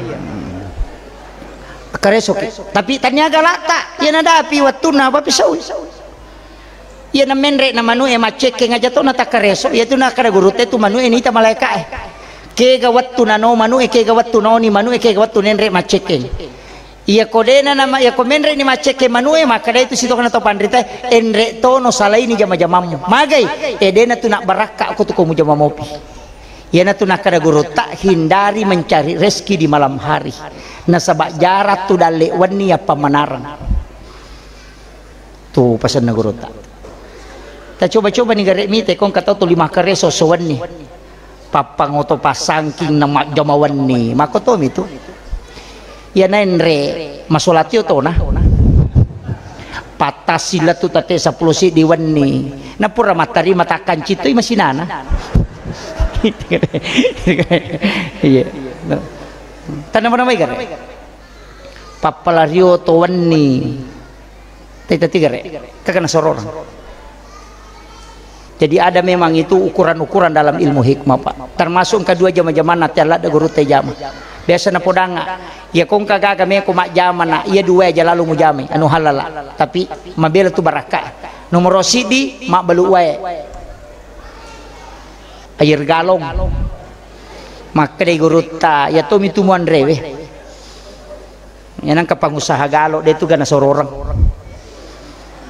Kareso, tapi tanya galata, ya nada api waktu na apa pisau. Ya na menre na manu macek ke ngaja to na takareso, ya tu na kada gurute tu manu ini ta malaika ke gawat tu na no manu ke gawat tu no ni manu ke gawat tu nenre macek ke. Iya kodena nama ya komenre ni macek ke manu maka itu situ kana to pandrita enre to no salai ni jama-jamamu magai edena tu nak baraka aku tu komu jama mopi ya na tu nak kada guru tak hindari mencari rezeki di malam hari na sabak jarak tu dale wani apa menarang tu pesan na guru tak ta coba-coba ni garek mite kong kata tu lima kareso sowani papang oto pasangking nama jama wani makoto itu ya nenre masolati to na patah silat tu tate 10 si diwan na pura matari matakan cito masih nana iya tanam nama igare papalario to wani tita tigare kakana sororang jadi ada memang itu ukuran-ukuran dalam ilmu hikmah Pak termasuk kedua jama-jama nanti Allah ada guru tejama biasa na podanga ya kong kagaga me ko majama na iya dua aja lalu mujame anu halala tapi mabela tu baraka nomor sidi mak balu wae air galong maka dai guruta ya to mitumuan rewe yan ang kapangusaha galo detu gana sororang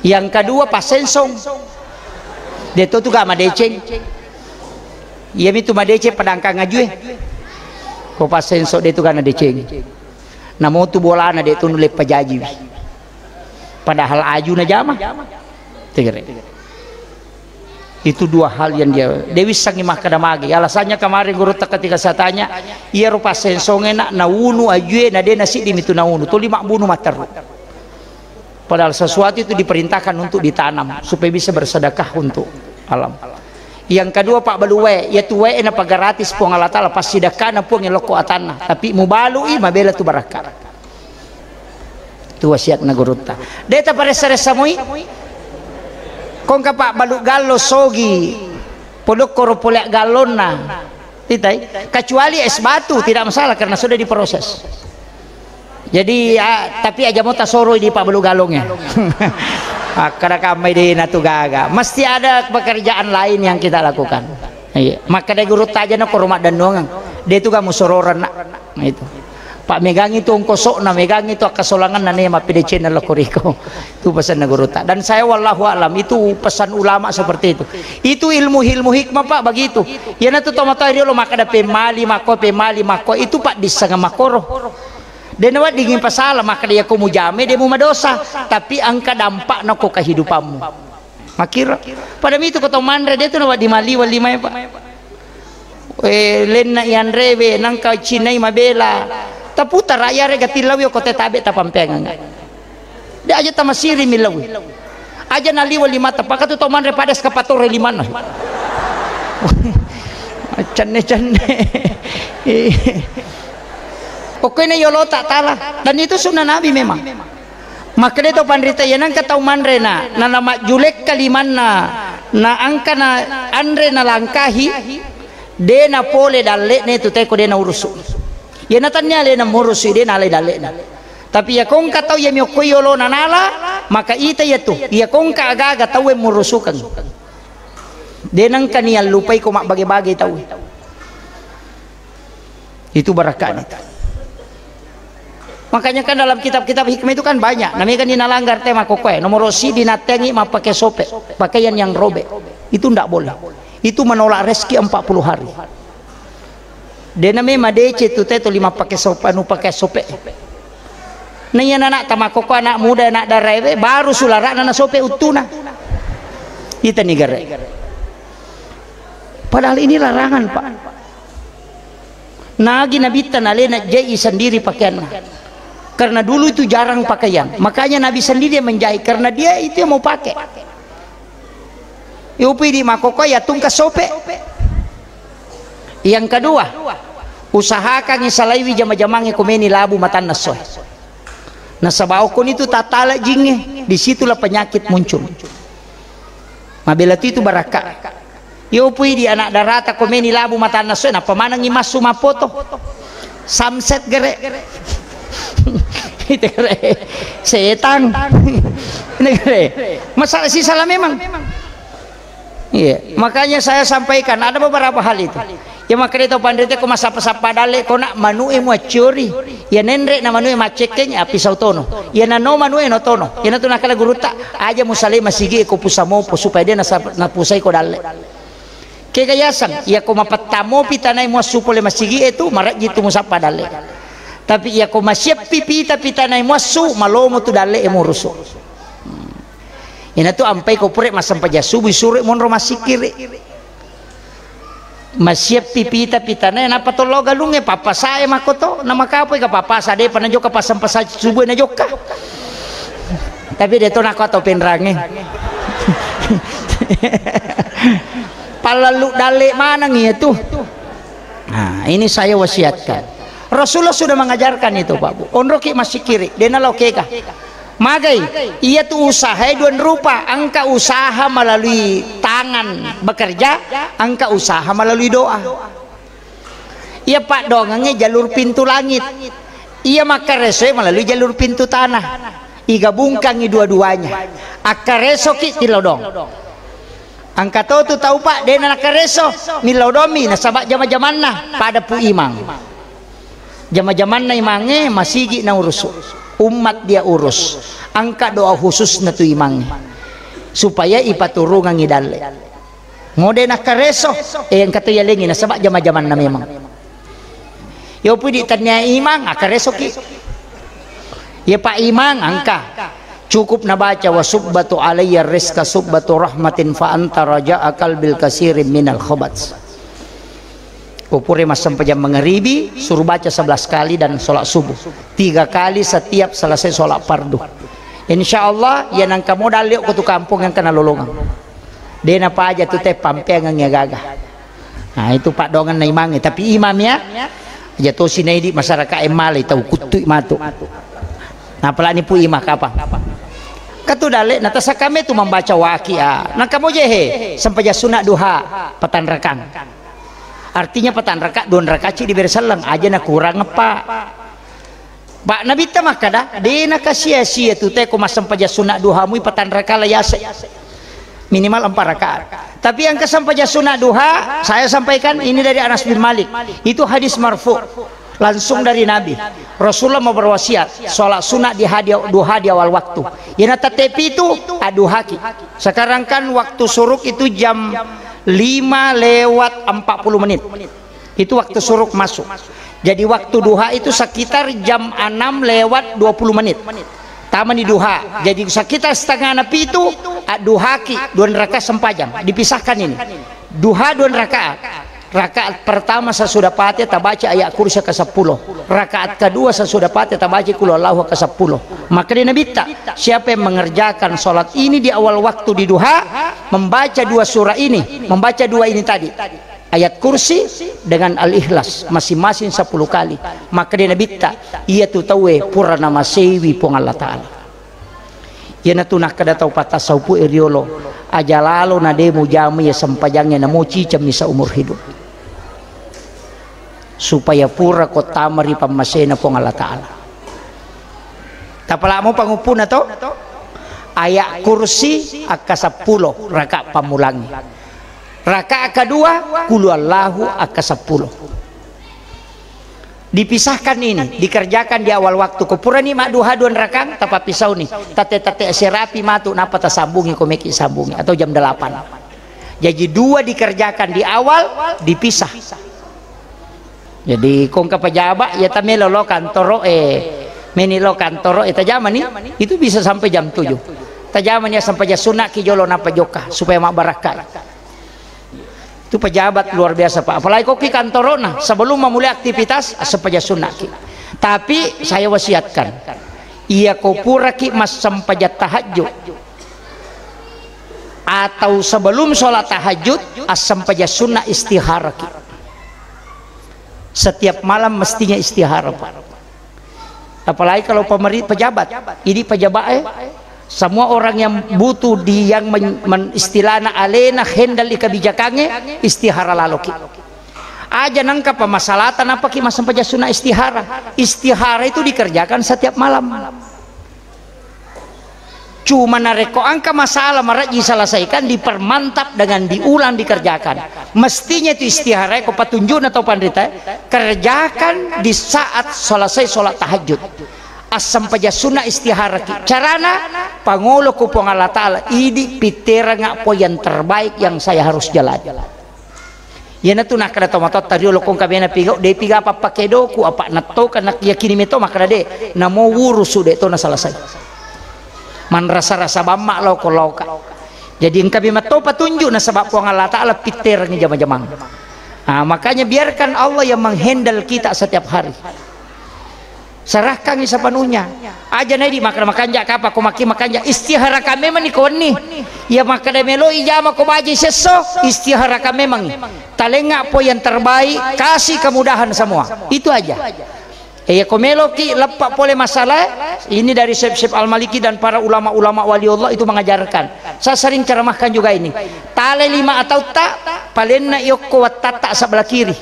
yang kedua pasensong detu tu ga madeceng iya mitu madece padangka ngajue ko pasenso detu gana deceng namo tu bola na detu nule pajaji padahal aju na jama tigre itu dua hal yang dia dewi sangi makada magi alasannya kemarin guru tak ketika saya tanya iya rupa senso ngena na unu aju na de nasi di mitu na unu tu lima bunuh mater padahal sesuatu itu diperintahkan untuk ditanam supaya bisa bersedekah untuk alam. Yang kedua Pak baluwe yaitu wae na pagaratis po ng Allah Ta'ala pas sidaka na po ng loko atana tapi mubalui mabela tu baraka tu wasiat na guruta deta pare saresa moi kong ka Pak balu gallo sogi podok koro polek galon na titai kecuali es batu tidak masalah karena sudah diproses jadi tapi aja mau tasoro di Pak balu galongnya kada kami di natu gaga mesti ada pekerjaan lain yang kita lakukan iya maka dari guru taja na korumat dan doang dia itu kamu sororan nak nah, itu Pak megang itu ongkosok na megang itu akasolangan na niya mapidecen na lakoriko itu pesan na guru dan saya wallahu alam itu pesan ulama seperti itu ilmu hikmah Pak begitu ya na tu tomatari lo maka ada pemali mako itu Pak disanga makoro dan awak dingin pasal maka dia kamu jame dia mau dosa tapi angka dampak nako kehidupanmu makira pada itu kata mandre dia tu nawak di mali wali mai Pak lena yan rewe nangka cinai mabela taputar raya rega tilaw yo kote tabe tapampengan dia aja tamasiri milaw aja nali wali mata Pak katu to mandre padas kapatore liman cane pokoknya yolo tak talah dan itu sunnah Nabi memang maka itu pandrita yang kata manre na nama julek kalimanna na angka na andre na langkahi de na pole dalle ne tu teko de na urusu ya natanya le na murusu de na le dalle na tapi ya kong kata ya mio yolo na nala maka ita ya tu ya kong ka aga tahu murusukan de nang kanial lupai ko mak bagi-bagi tahu itu barakat itu. Makanya kan dalam kitab-kitab hikmah itu kan banyak namanya kan dinalanggar tema kokoe nomor si dinatengi mah pakai sope pakaian yang robek itu ndak boleh itu menolak rezeki 40 hari dia namanya madece tu teto lima pakai sope anu pakai sope nah yang anak tamakoko anak muda anak darewe baru sulara anak sope utuna kita negara padahal ini larangan Pak nagi nabita nalena jai sendiri pakaiannya karena dulu itu jarang pakaian makanya Nabi sendiri yang menjahit karena dia itu yang mau pakai yupi di makoko ya tungkas sope yang kedua usahakan isalaiwi jama-jamangi kumeni labu matan nasoy nasabaokon itu tatala jinge disitulah penyakit muncul mabelati itu baraka Yo pui di anak darata komeni labu mata naso na pamanang imasu mapoto. Samset gere. Itu gere. Setan. Ini gere. Masalah sih salah memang. Iya, makanya saya sampaikan ada beberapa hal itu. Ya makanya itu pandai ko masapa-sapa dale ko nak manue mo curi. Ya nenre na manue macekenya pisau tono. Ya na no manue no tono. Ya na to nakala guruta aja musale masigi ko pusamo po supaya dia na pusay ko dale. Kekayasan ya ko mapatamo pitanay mo supole masigi itu marat gitu musapa dale. Tapi ya ko masyep pipita pitanay mo su malomo tu dale mo ruso. Ina tu ampai ko pure masam paja subuh sore monro masikiri. Masyep pipita pitana na patologa lunge papa saya makoto nama kapoy ka papa sa de panajo ka pasam pasaj subuh na joka. Tapi de to nako to penrange. Palalu dale mana itu. Nah, ini saya wasiatkan. Rasulullah sudah mengajarkan itu, Pak Bu. Onroki masikiri, dena lokeka. Magai, ia tuh usaha dua rupa, angka usaha melalui tangan bekerja, angka usaha melalui doa. Ia pak dongengnya jalur pintu langit, ia makareso melalui jalur pintu tanah. Iga bungkangi dua-duanya. Akareso ki tilodong. Angka tahu pak, dena nakareso milodomi nasabak jama-jaman nah pada pu imang. Jama-jaman na imange masigi na urusu. Umat dia urus, angka doa khusus na tu imangnya supaya ipaturungan ngidale ngode nak kareso yang kata yalengi na sabak jama-jaman na memang yo pudi tanya imang akareso ki ya pak imang angka cukup na baca wa subbatu alayya rizqa subbatu rahmatin fa anta raja'a qalbil kasirin minal khobats. Kupure masam pejam mengeribi suruh baca 11 kali dan sholat subuh 3 kali setiap selesai sholat fardu. Insyaallah ya nang kamu dalio ke tu kampung yang kena lolongan dena apa aja tu teh pampengan ya gagah. Nah itu pak dongan na imangi tapi imamnya jatuh sini di masyarakat emali tahu kutu matu. Nah pelani pu imah kapan katu dalek nata sakame tu membaca waqiah nang kamu jehe sampai sunat duha petan rekang. Artinya petan raka don rakaci diberi selang aja na kurang apa pak nabi tamah kada dena kasia-sia tu teh ko masam paja sunat duha mui petan raka layase minimal 4 rakaat. Tapi yang kesampaja sunat duha saya sampaikan ini dari Anas bin Malik, itu hadis marfu langsung dari Nabi. Rasulullah mau berwasiat sholat sunat di duha di awal waktu. Ya nata tepi itu aduhaki. Sekarang kan waktu suruk itu jam 5:40 menit. Itu waktu suruk masuk. Jadi waktu duha itu sekitar jam 6:20 menit. Taman di duha. Jadi sekitar setengah napi itu duhaki 2 rakaat sempajang. Dipisahkan ini. Duha 2 rakaat. Rakaat pertama sesudah Fatihah tabaca ayat kursi ke-10. Rakaat kedua sesudah Fatihah tabaca qul huwallahu ke-10. Maka di Nabi siapa yang mengerjakan sholat ini di awal waktu di duha, membaca 2 surah ini, membaca 2 ini tadi. Ayat kursi dengan al-ikhlas masing-masing 10 kali. Maka di Nabi ia tu tawe purana masewi pong Allah Ta'ala. Ia natunah kada tau patah saupu iriolo. Aja lalu nademu jamu ya sempajangnya namo cicam nisa umur hidup. Supaya pura kota mari pamasena pong Allah Ta'ala. Tapala mo pangupun na to ayat kursi aka 10 rakaat pamulangi. Rakaat kedua qul huwallahu aka 10. Dipisahkan ini, dikerjakan di awal waktu. Kupura ni mak duha 2 rakaat tapa pisau nih. Tate serapi matu napa ta sambungi ko meki sambungi atau jam 8. Jadi 2 dikerjakan di awal, dipisah. Jadi kong ka pejabat ya tamelo lo kantoro menilo kantoro tajaman nih itu bisa sampai jam 7. Tajamannya sampai jam sunat ki jolo napa joka supaya mak barakah. Itu pejabat luar biasa Pak. Apalagi kok ki kantorona sebelum memulai aktivitas sampai jam sunat ki. Tapi saya wasiatkan ia ko pura ki mas sampai jam tahajud atau sebelum sholat tahajud sampai jam sunat istihara ki. Setiap malam mestinya istihara Pak. Apalagi kalau pemerintah pejabat ini pejabat Semua orang yang butuh di yang istilahna alena hendal di kebijakannya istihara laloki. Aja nangka pemasalatan apa ki masam paja sunnah istihara. Istihara itu dikerjakan setiap malam. Cuma nareko angka masalah maraji selesaikan dipermantap dengan diulang dikerjakan. Mestinya itu istihara ko petunjuk atau pandita kerjakan di saat selesai sholat tahajud. Asam paja sunnah istihara ki carana pangulo ku pong Allah Ta'ala idi pitera ngapo yang terbaik yang saya harus jalan. Ya na tu nak kada tomatot tadi lo kong kabena piga de piga apa pakedo ku apa nato kana yakini meto makada de namo wurusu de to na selesai. Man rasa-rasa bamak lo kalau ka. Jadi engkau mato petunjuk na sebab pong Allah Ta'ala pitera ni jama-jamang. Makanya biarkan Allah yang menghandle kita setiap hari. Serahkan sepenuhnya aja nadi makan jak apa ko maki makan jak istihara ka memang ni kon ni ya makada melo ijama ko baji seso istihara ka memang talenga po yang terbaik kasih kemudahan semua itu aja ya ko melo ki lepak pole masalah ini dari Syekh Al-Maliki dan para ulama-ulama wali Allah itu mengajarkan. Saya sering ceramahkan juga ini tale 5 atau tak palenna yoko watata sebelah kiri.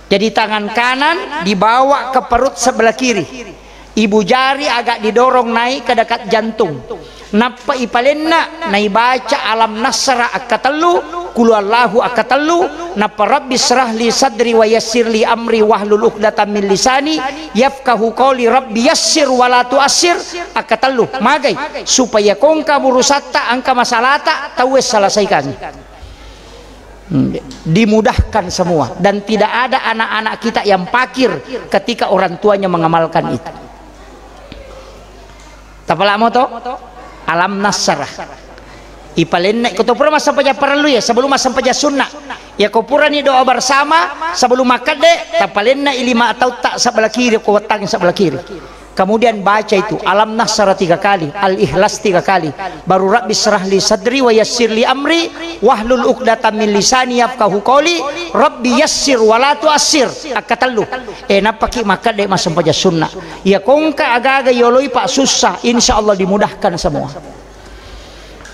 Jadi tangan kanan dibawa ke perut sebelah kiri. Ibu jari agak didorong naik ke dekat jantung. Napa ipalenna nai baca alam nasra akatelu kulu Allahu akatelu napa rabbi srah li sadri wa yassir li amri wahlul 'uqdatam min lisani yafqahu qawli rabbi yassir wa la tu'assir akatelu magai supaya kongka burusata angka masalata tawes selesaikan. Dimudahkan semua dan tidak ada anak-anak kita yang pakir ketika orang tuanya mengamalkan itu. Tapala mo to alam nasrah ipalen naik kutupura masa paja perlu ya sebelum masa paja sunnah ya kupura ni doa bersama sebelum makan deh tapalen naik 5 atau tak sebelah kiri ku wetang sebelah kiri. Kemudian baca itu alam nasrah 3 kali, al-ikhlas 3 kali, baru rabbi srah li sadri wa yassir li amri wahlul 'uqdatam min lisani yafqahu qawli rabbi yassir wa la tu'assir akatelu napaki maka dek masam paja sunnah ya kongka aga-aga yoloi pak susah insyaallah dimudahkan semua.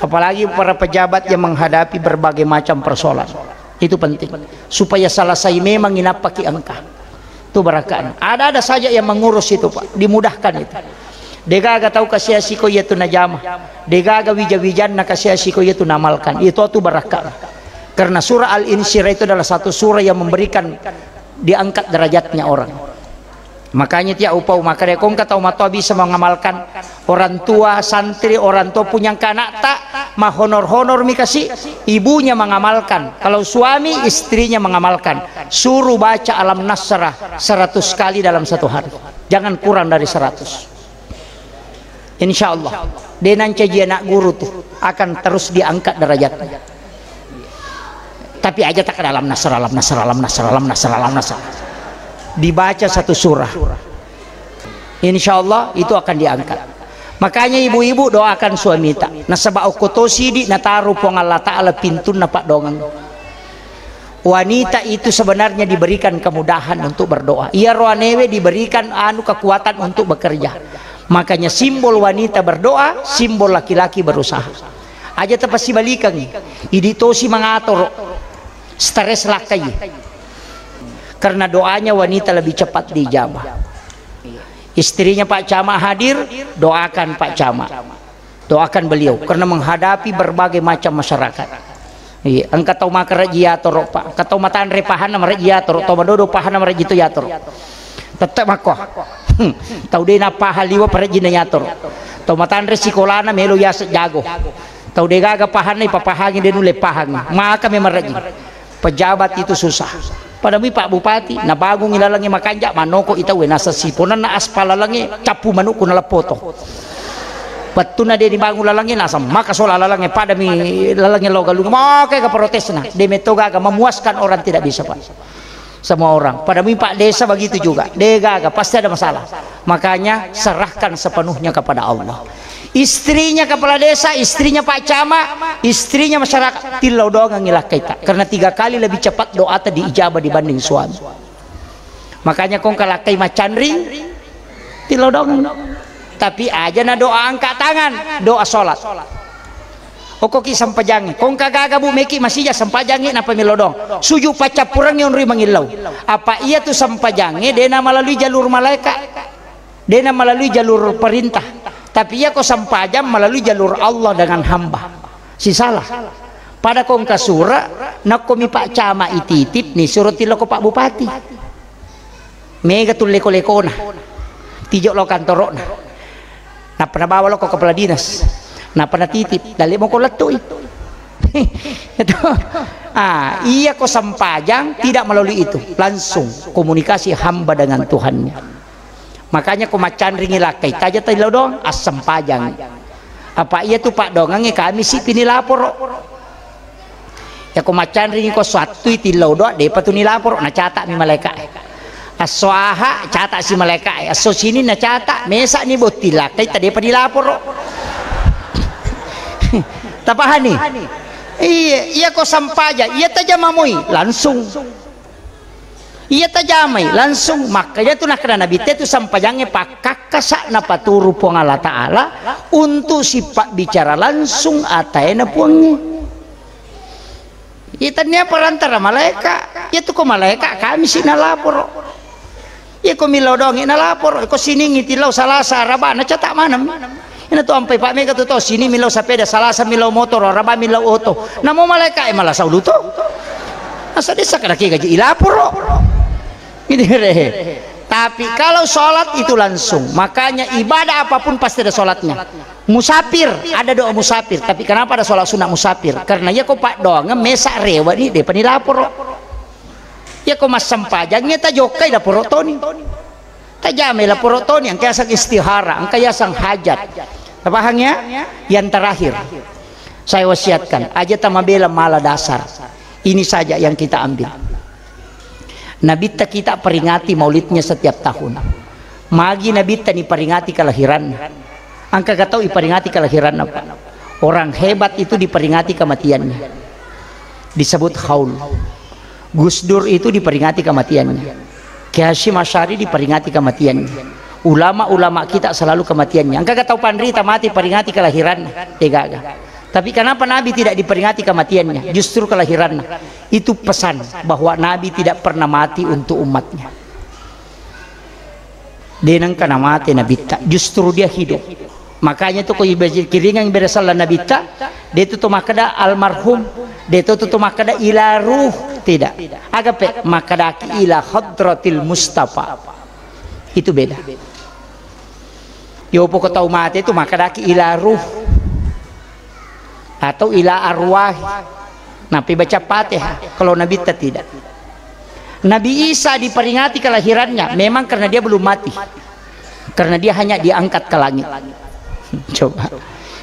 Apalagi para pejabat yang menghadapi berbagai macam persoalan itu penting supaya selesai memang inapaki angka itu barakaan. Ada saja yang mengurus itu Pak, dimudahkan itu. Degaga tahu kasih asiko yaitu najamah. Degaga wija-wijan na kasih asiko yaitu namalkan. Itu barakaan. Karena surah Al-Insyirah itu adalah satu surah yang memberikan diangkat derajatnya orang. Makanya tiap upau maka dia kong kata umat bisa mengamalkan orang tua santri orang tua punya anak tak mah honor mi kasih ibunya mengamalkan kalau suami istrinya mengamalkan suruh baca alam nasrah 100 kali dalam satu hari jangan kurang dari 100 insyaallah dengan caji anak guru tuh akan terus diangkat derajatnya tapi aja tak ada alam nasrah dibaca satu surah insyaallah itu akan diangkat. Makanya ibu-ibu doakan suami tak nasaba okotosi di nataru pong Allah Ta'ala pintu napak dongang. Wanita itu sebenarnya diberikan kemudahan untuk berdoa, ia roanewe diberikan kekuatan untuk bekerja. Makanya simbol wanita berdoa, simbol laki-laki berusaha aja tepasi balikan iditosi mengatur stres lakai karena doanya wanita lebih cepat dijabah. Istrinya Pak Camat hadir, doakan Pak Camat, doakan beliau karena menghadapi berbagai macam masyarakat. Iya, engkau tahu makar jiator Pak, kau mataan repahan nama jiator, tahu madodo pahan nama jitu yator. Tetap makoh, tahu dia napa haliwa para jinayator, tahu mataan resikolana melu ya jago, tahu dia gaga pahan nih papahangin dia nule pahan, maka memang pejabat itu susah. Padahal Pak Bupati na bagong ilalangi makanja manoko itawe nasa siponan na aspal lalangi capu manuku na lapoto patu na dia di bagong lalangi nasa makasola lalangi pada mi lalangi logalung make ka protes na de metoga ga memuaskan orang tidak bisa Pak semua orang pada mi Pak desa begitu juga dega pasti ada masalah makanya serahkan sepenuhnya kepada Allah. Istrinya kepala desa, istrinya Pak Camat, istrinya masyarakat tilau doang ngilah kita karena 3 kali lebih cepat doa tadi ijabah dibanding suami. Makanya kong kalakai macan ring tilau doang tapi aja na doa angkat tangan, doa sholat. Oko ki sampajangi, kong kagaga bu meki masih ya sampajangi napa milodong. Suju pacapurang yang ri mangilau. Apa iya tuh sampajangi? Dena melalui jalur malaikat, dena melalui jalur perintah. Tapi ya kok sampajam melalui jalur Allah dengan hamba. Si salah. Pada kong kasura, nak komi pak cama ititip nih suruh tilo ko pak bupati. Mega tuh leko-leko na, tijok lo kantorok na. Nah pernah bawa lo ke kepala dinas, nah pernah titip, dali mau ko letu itu. Itu, iya kok sampajang tidak melalui itu, langsung komunikasi hamba dengan Tuhannya. Makanya ko macan ringi lakai, taja tadi lo dong, asam pajang. Apa iya tuh pak dongangi kami sih pini lapor. Ya ko macan ringi ko suatu itu lo doa, depa tuh nilapor, nah catat mi malaikat. Aswaha catat si malaikat, aso sini na catat, mesa ni botila, kay tadi pa nilapor. Tapahan nih. Iya ko sampaja, iya taja mamoy, langsung. Iya tajamay, langsung. Makanya tuh nakana nabi itu sampajangnya pakakasa na paturu po Allah Ta'ala untuk si pak bicara langsung atay na puangnya. Itanya perantara malaikat, itu ko malaikat kami sih nalapor. Ya ko milodong nalapor, ko sini ngitilaw salasa raba na catak manam. Ina to ampai pak mega to sini milaw sepeda, salasa milaw motor, raba milaw auto. Namo malaikat malah sauluto. Asa desa kada gaji ilapor. Ini rehe. Tapi kalau sholat itu langsung. Makanya ibadah apapun pasti ada sholatnya. Musafir ada doa musafir, tapi kenapa ada sholat sunat musafir? Karena ya kok pak doang mesak rewa nih depan lapor. Ya kok mas sampajangnya ta jokai lapor toni. Tajame lapor toni yang kaya sang istihara, ang kaya sang hajat. Pahangnya? Yang terakhir saya wasiatkan, aja tamabela mala dasar. Ini saja yang kita ambil. Nabita kita peringati maulidnya setiap tahun. Magi nabita ni peringati kelahiran. Angka gak tahu diperingati kelahiran apa. Orang hebat itu diperingati kematiannya. Disebut haul. Gus Dur itu diperingati kematiannya. Kiai Hasyim Asy'ari diperingati kematiannya. Ulama-ulama kita selalu kematiannya. Angka gak tahu pandrita mati peringati kelahiran. Tegaga. Tapi kenapa Nabi tidak diperingati kematiannya? Justru kelahiran. Itu pesan bahwa Nabi tidak pernah mati untuk umatnya. Denang kana mati Nabi tak. Justru dia hidup. Makanya itu kau ibajir kiringan berasal Nabi tak. Dia itu makada almarhum. Dia itu makada ila ruh. Tidak. Agape makadaki ila hadratil Mustafa. Itu beda. Yo pokok tahu mati itu makadaki ila ruh. Atau ila arwah. Nabi baca Fatihah. Kalau Nabi tidak. Nabi Isa diperingati kelahirannya memang karena dia belum mati. Karena dia hanya diangkat ke langit. Coba.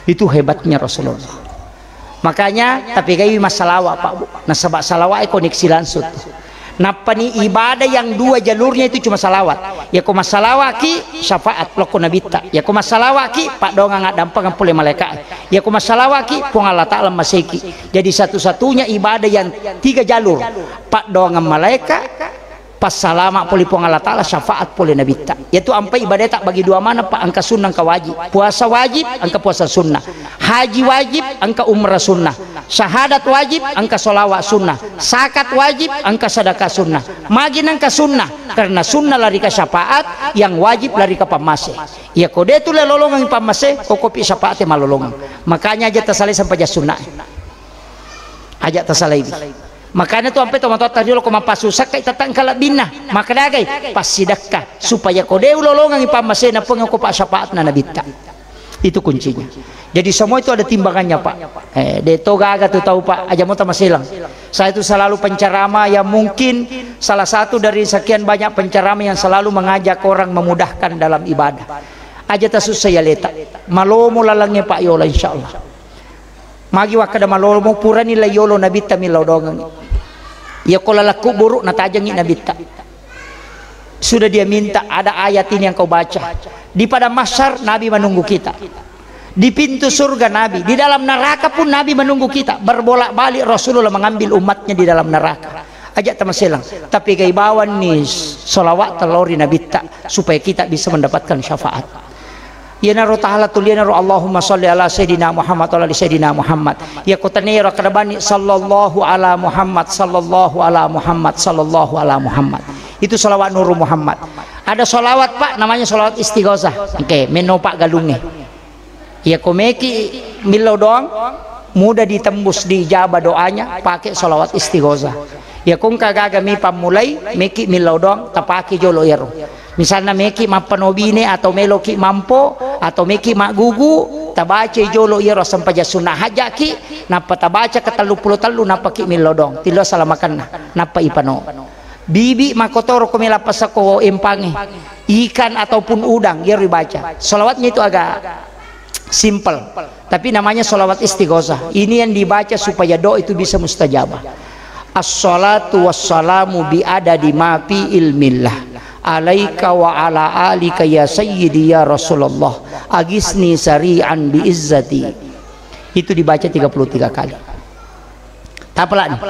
Itu hebatnya Rasulullah. Makanya tapi kayak masalah Pak Bu. Nah sebab salawat koneksi langsung. Napa nih ibadah yang dua jalurnya itu cuma salawat. Ya ko masalawat ki syafaat loko nabita. Ya ko masalawat ki pak dongang dampang pule malaikat. Ya ko masalawat ki pung Allah Ta'ala maseki. Jadi satu-satunya ibadah yang tiga jalur. Pak dongang malaikat, pas salama puli pung Allah Ta'ala syafaat pule nabita. Yaitu ampai ibadah tak bagi dua mana pak angka sunnah angka wajib. Puasa wajib angka puasa sunnah. Haji wajib angka umrah sunnah. Syahadat wajib angka solawat sunnah. Zakat wajib angka sedekah sunnah. Magin angka sunnah karena sunnah lari ke syafaat, yang wajib lari ke pamase. Ya kode itu lolongan pamase, kopi syafaatnya malolongan. Makanya aja tersalih sampai sunnah. Aja tersalih. Makanya tuh sampai tomat tadi lo koma pasusak kay tatang kalabina. Maka dagay pas sidakka supaya kode lolongan pamase na pengko pa syafaat na nabita. Itu kuncinya. Jadi semua itu ada timbangannya Pak. Deto gaga tuh tahu Pak. Aja mau tamasilang. Saya itu selalu penceramah yang mungkin salah satu dari sekian banyak penceramah yang selalu mengajak orang memudahkan dalam ibadah. Aja tasus saya letak. Malomo lalangnya Pak Yola insyaallah. Magi wakada malomo purani la yolo nabita milodongan. Ya kola laku buruk natajangi nabita. Sudah dia minta ada ayat ini yang kau baca. Di pada mahsyar Nabi menunggu kita. Di pintu surga Nabi, di dalam neraka pun Nabi menunggu kita. Berbolak-balik Rasulullah mengambil umatnya di dalam neraka. Ajak tamasilang. Tapi gaibawan nih solawat telori Nabi tak supaya kita bisa mendapatkan syafaat. ya naro ta'ala tulian naro Allahumma sholli ala sayyidina Muhammad wa ala sayyidina Muhammad ya kotane ya kadabani sallallahu ala Muhammad sallallahu ala Muhammad sallallahu ala Muhammad. Itu salawat Nurul Muhammad. Ada salawat Pak namanya salawat istighosah. Oke, meno Pak galunge. Ya komeki milau doang mudah ditembus di ijabah doanya pakai salawat istighosah. Ya kung kagaga mi pamulai meki milau doang tapaki jolo yero. Misalnya meki mapanobine atau meloki mampo atau meki magugu tabaca jolo yero sampaja sunnah hajaki napa tabaca ke 30 napa ki milau doang. Tilo salamakan napa ipano. Bibi makotoro kumilapas ako empangi ikan ataupun udang dia dibaca. Salawatnya itu agak simple, tapi namanya salawat istighosah. Ini yang dibaca supaya doa itu bisa mustajabah. As-salatu wassalamu bi adadi ma fi ilmillah alaika wa ala alika ya sayyidi ya Rasulullah agisni sari'an bi izzati. Itu dibaca 33 kali. Tapalah nih.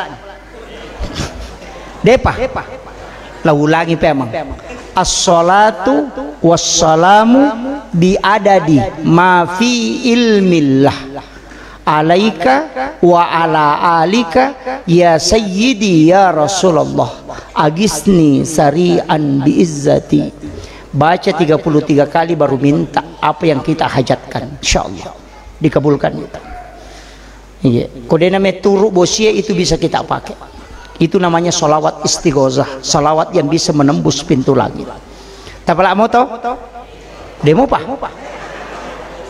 Depa lah ulangi pemang as-salatu wassalamu bi adadi ma fi ilmillah alaika wa ala alika ya sayyidi ya Rasulullah agisni sari'an bi izzati. Baca 33 kali baru minta apa yang kita hajatkan, insyaallah dikabulkan kita. Iya, kode namanya turu bosia itu bisa kita pakai. Itu namanya salawat istighosah, salawat yang bisa menembus pintu langit. Tapala mo to? Demo pa?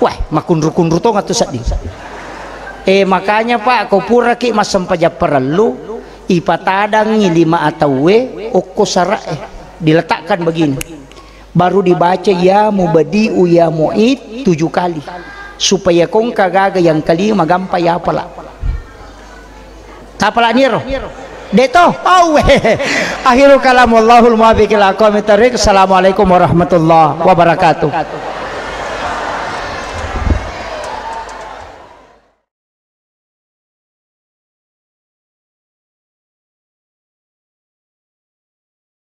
Wah, makunru-kunru to ngatu sadi. Makanya Pak, kau pura ki masampaja perlu ipatadangi 5 atau ukko sara diletakkan begini. Baru dibaca ya mubadi'u ya mu'id 7 kali. Supaya kong kagaga yang kelima gampang ya pala. Tapala niro. Deto, akhiru kalam wallahul muwaffiq ila aqwamit thariq. Assalamualaikum warahmatullahi wabarakatuh.